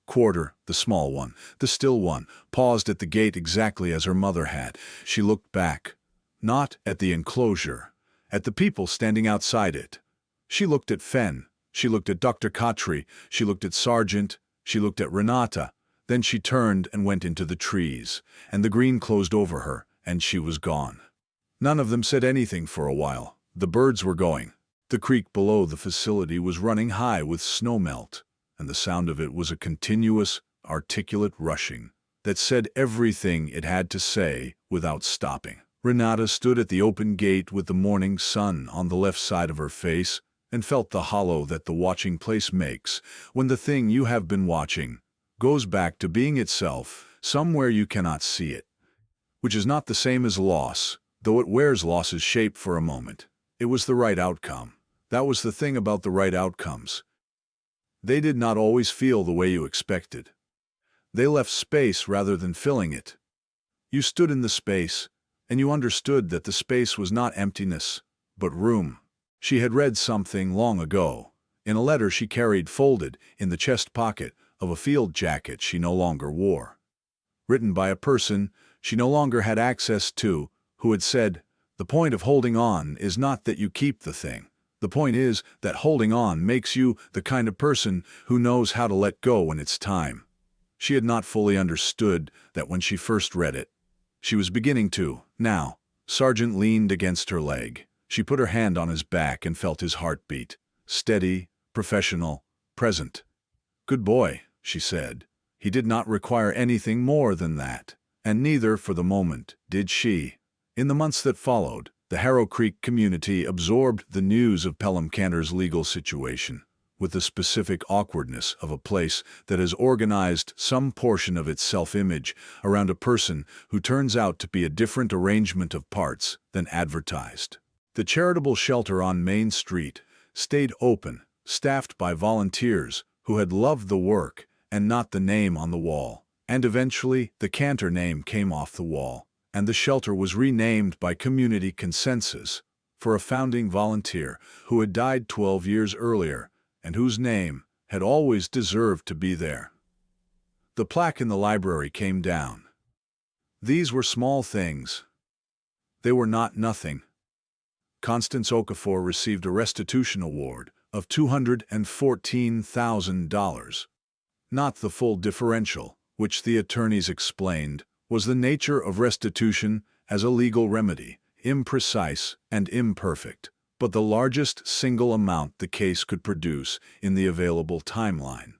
Quarter, the small one, the still one, paused at the gate exactly as her mother had. She looked back, not at the enclosure, at the people standing outside it. She looked at Fenn, she looked at Dr. Khatri, she looked at Sargent, she looked at Renata. Then she turned and went into the trees, and the green closed over her, and she was gone. None of them said anything for a while. The birds were going. The creek below the facility was running high with snowmelt, and the sound of it was a continuous, articulate rushing that said everything it had to say without stopping. Renata stood at the open gate with the morning sun on the left side of her face and felt the hollow that the watching place makes when the thing you have been watching goes back to being itself somewhere you cannot see it, which is not the same as loss, though it wears loss's shape for a moment. It was the right outcome. That was the thing about the right outcomes. They did not always feel the way you expected. They left space rather than filling it. You stood in the space, and you understood that the space was not emptiness, but room. She had read something long ago, in a letter she carried folded in the chest pocket of a field jacket she no longer wore. Written by a person she no longer had access to, who had said, "The point of holding on is not that you keep the thing. The point is that holding on makes you the kind of person who knows how to let go when it's time." She had not fully understood that when she first read it. She was beginning to, now. Sargent leaned against her leg. She put her hand on his back and felt his heartbeat. Steady, professional, present. "Good boy," she said. He did not require anything more than that, and neither, for the moment, did she. In the months that followed, the Harrow Creek community absorbed the news of Pelham Cantor's legal situation, with the specific awkwardness of a place that has organized some portion of its self-image around a person who turns out to be a different arrangement of parts than advertised. The charitable shelter on Main Street stayed open, staffed by volunteers who had loved the work and not the name on the wall, and eventually the Cantor name came off the wall, and the shelter was renamed by community consensus for a founding volunteer who had died 12 years earlier and whose name had always deserved to be there. The plaque in the library came down. These were small things. They were not nothing. Constance Okafor received a restitution award of $214,000. Not the full differential, which the attorneys explained was the nature of restitution as a legal remedy, imprecise and imperfect, but the largest single amount the case could produce in the available timeline.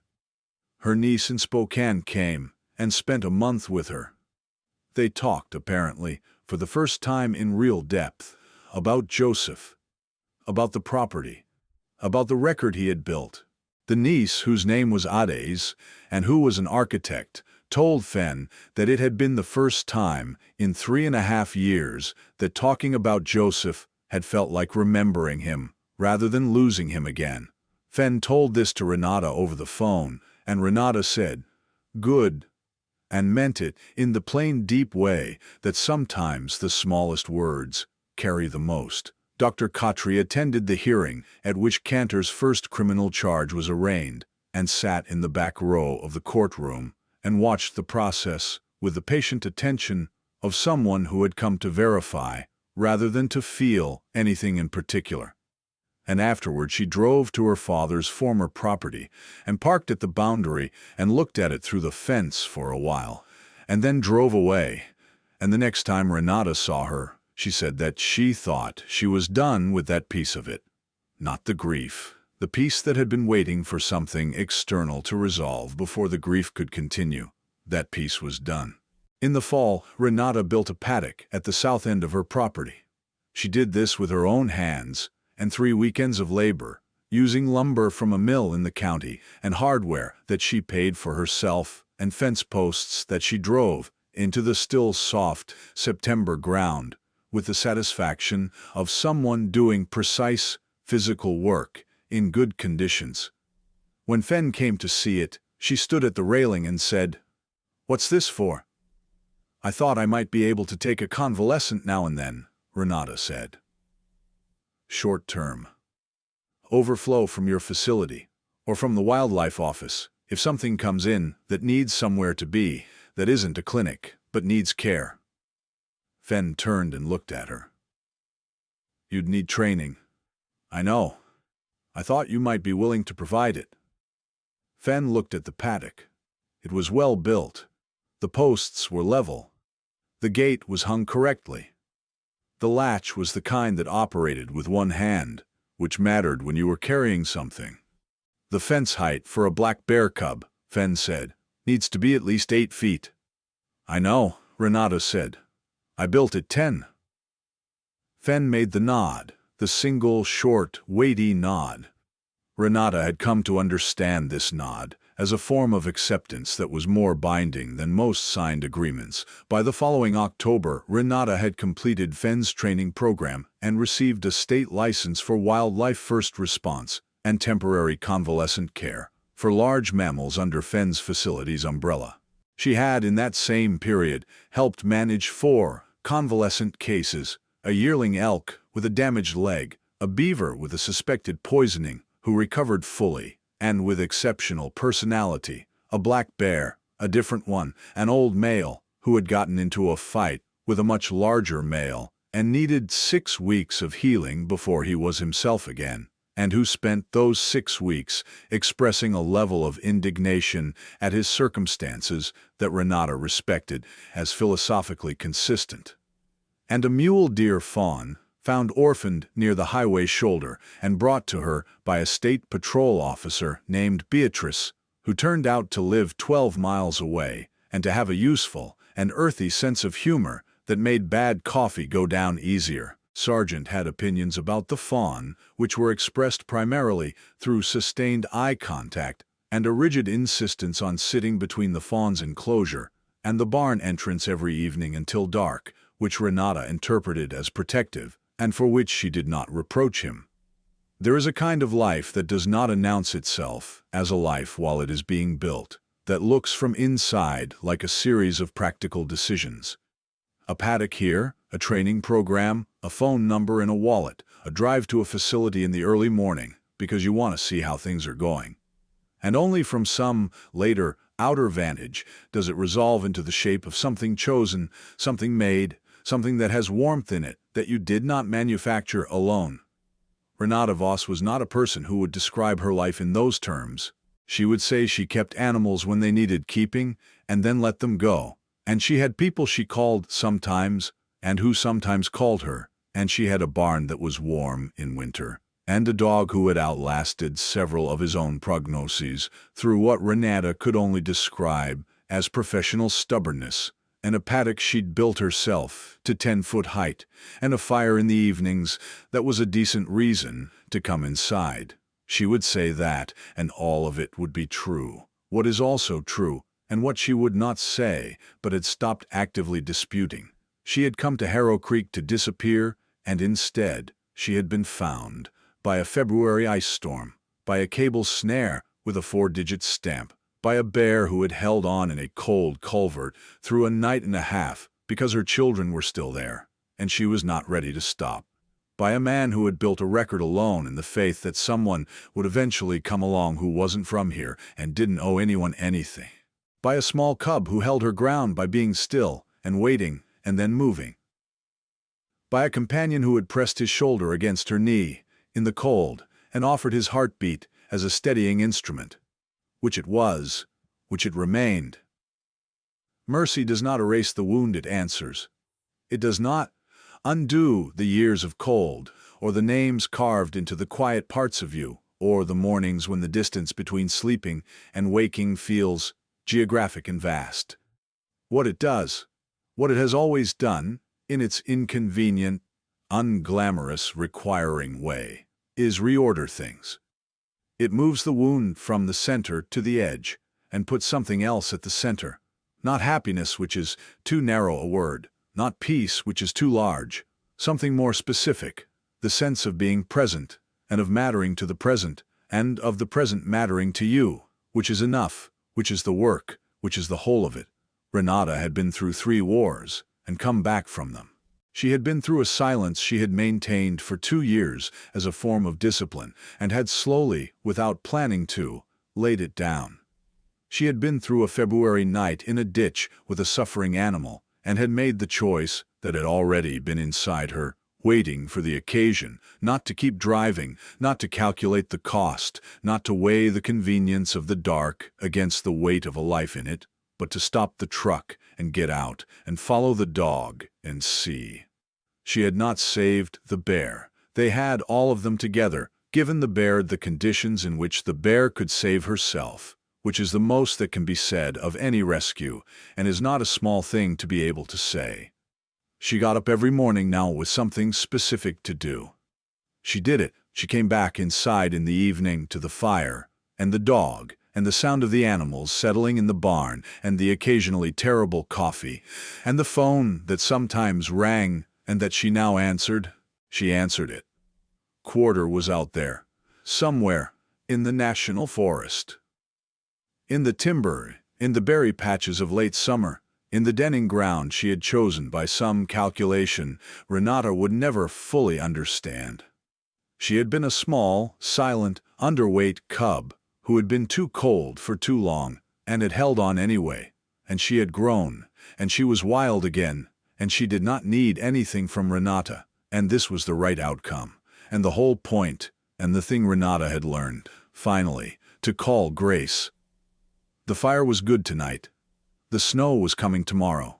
Her niece in Spokane came and spent a month with her. They talked, apparently, for the first time in real depth, about Joseph, about the property, about the record he had built. The niece, whose name was Ades, and who was an architect, told Fenn that it had been the first time in 3.5 years that talking about Joseph had felt like remembering him, rather than losing him again. Fenn told this to Renata over the phone, and Renata said, "Good," and meant it in the plain, deep way that sometimes the smallest words carry the most. Dr. Khatri attended the hearing at which Cantor's first criminal charge was arraigned, and sat in the back row of the courtroom and watched the process with the patient attention of someone who had come to verify rather than to feel anything in particular. and afterward she drove to her father's former property and parked at the boundary and looked at it through the fence for a while, and then drove away. And the next time Renata saw her, she said that she thought she was done with that piece of it. Not the grief, the piece that had been waiting for something external to resolve before the grief could continue. That piece was done. In the fall, Renata built a paddock at the south end of her property. She did this with her own hands and 3 weekends of labor, using lumber from a mill in the county and hardware that she paid for herself and fence posts that she drove into the still soft September ground with the satisfaction of someone doing precise physical work in good conditions. When Fen came to see it, she stood at the railing and said, "What's this for?" "I thought I might be able to take a convalescent now and then," Renata said. Short term. Overflow from your facility, or from the wildlife office, if something comes in that needs somewhere to be, that isn't a clinic, but needs care. Fen turned and looked at her. "You'd need training." "I know. I thought you might be willing to provide it." Fen looked at the paddock. It was well built. The posts were level. The gate was hung correctly. The latch was the kind that operated with one hand, which mattered when you were carrying something. "The fence height for a black bear cub," Fen said, "needs to be at least 8 feet. "I know," Renata said. "I built it 10. Fen made the nod, the single, short, weighty nod. Renata had come to understand this nod as a form of acceptance that was more binding than most signed agreements. By the following October, Renata had completed Fen's training program and received a state license for wildlife first response and temporary convalescent care for large mammals under Fen's facility's umbrella. She had, in that same period, helped manage 4 convalescent cases: a yearling elk with a damaged leg, a beaver with a suspected poisoning who recovered fully and with exceptional personality, a black bear, a different one, an old male who had gotten into a fight with a much larger male and needed 6 weeks of healing before he was himself again, and who spent those 6 weeks expressing a level of indignation at his circumstances that Renata respected as philosophically consistent. And a mule deer fawn, found orphaned near the highway shoulder and brought to her by a state patrol officer named Beatrice, who turned out to live 12 miles away and to have a useful and earthy sense of humor that made bad coffee go down easier. Sargent had opinions about the fawn, which were expressed primarily through sustained eye contact and a rigid insistence on sitting between the fawn's enclosure and the barn entrance every evening until dark, which Renata interpreted as protective, and for which she did not reproach him. There is a kind of life that does not announce itself as a life while it is being built, that looks from inside like a series of practical decisions. A paddock here, a training program, a phone number and a wallet, a drive to a facility in the early morning because you want to see how things are going. And only from some, later, outer vantage does it resolve into the shape of something chosen, something made, something that has warmth in it that you did not manufacture alone. Renata Voss was not a person who would describe her life in those terms. She would say she kept animals when they needed keeping and then let them go, and she had people she called sometimes and who sometimes called her, and she had a barn that was warm in winter, and a dog who had outlasted several of his own prognoses through what Renata could only describe as professional stubbornness, and a paddock she'd built herself to 10-foot height, and a fire in the evenings that was a decent reason to come inside. She would say that, and all of it would be true. What is also true, and what she would not say, but had stopped actively disputing. She had come to Harrow Creek to disappear, and instead she had been found by a February ice storm, by a cable snare with a 4-digit stamp, by a bear who had held on in a cold culvert through a night and a half because her children were still there, and she was not ready to stop, by a man who had built a record alone in the faith that someone would eventually come along who wasn't from here and didn't owe anyone anything, by a small cub who held her ground by being still and waiting and then moving, by a companion who had pressed his shoulder against her knee in the cold and offered his heartbeat as a steadying instrument, which it was, which it remained. Mercy does not erase the wound it answers. It does not undo the years of cold, or the names carved into the quiet parts of you, or the mornings when the distance between sleeping and waking feels geographic and vast. What it does, what it has always done, in its inconvenient, unglamorous, requiring way, is reorder things. It moves the wound from the center to the edge, and puts something else at the center. Not happiness, which is too narrow a word, not peace, which is too large, something more specific, the sense of being present, and of mattering to the present, and of the present mattering to you, which is enough, which is the work, which is the whole of it. Renata had been through 3 wars, and come back from them. She had been through a silence she had maintained for 2 years as a form of discipline, and had slowly, without planning to, laid it down. She had been through a February night in a ditch with a suffering animal, and had made the choice that had already been inside her, waiting for the occasion, not to keep driving, not to calculate the cost, not to weigh the convenience of the dark against the weight of a life in it, but to stop the truck and get out and follow the dog and see. She had not saved the bear. They had, all of them together, given the bear the conditions in which the bear could save herself, which is the most that can be said of any rescue, and is not a small thing to be able to say. She got up every morning now with something specific to do. She did it. She came back inside in the evening to the fire, and the dog, and the sound of the animals settling in the barn, and the occasionally terrible coffee, and the phone that sometimes rang and that she now answered. She answered it. Quarter was out there, somewhere, in the national forest. In the timber, in the berry patches of late summer, in the denning ground she had chosen by some calculation Renata would never fully understand. She had been a small, silent, underweight cub who had been too cold for too long, and had held on anyway, and she had grown, and she was wild again, and she did not need anything from Renata, and this was the right outcome, and the whole point, and the thing Renata had learned, finally, to call grace. The fire was good tonight. The snow was coming tomorrow.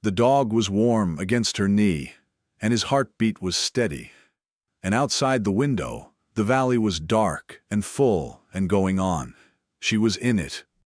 The dog was warm against her knee, and his heartbeat was steady. And outside the window, the valley was dark and full and going on. She was in it,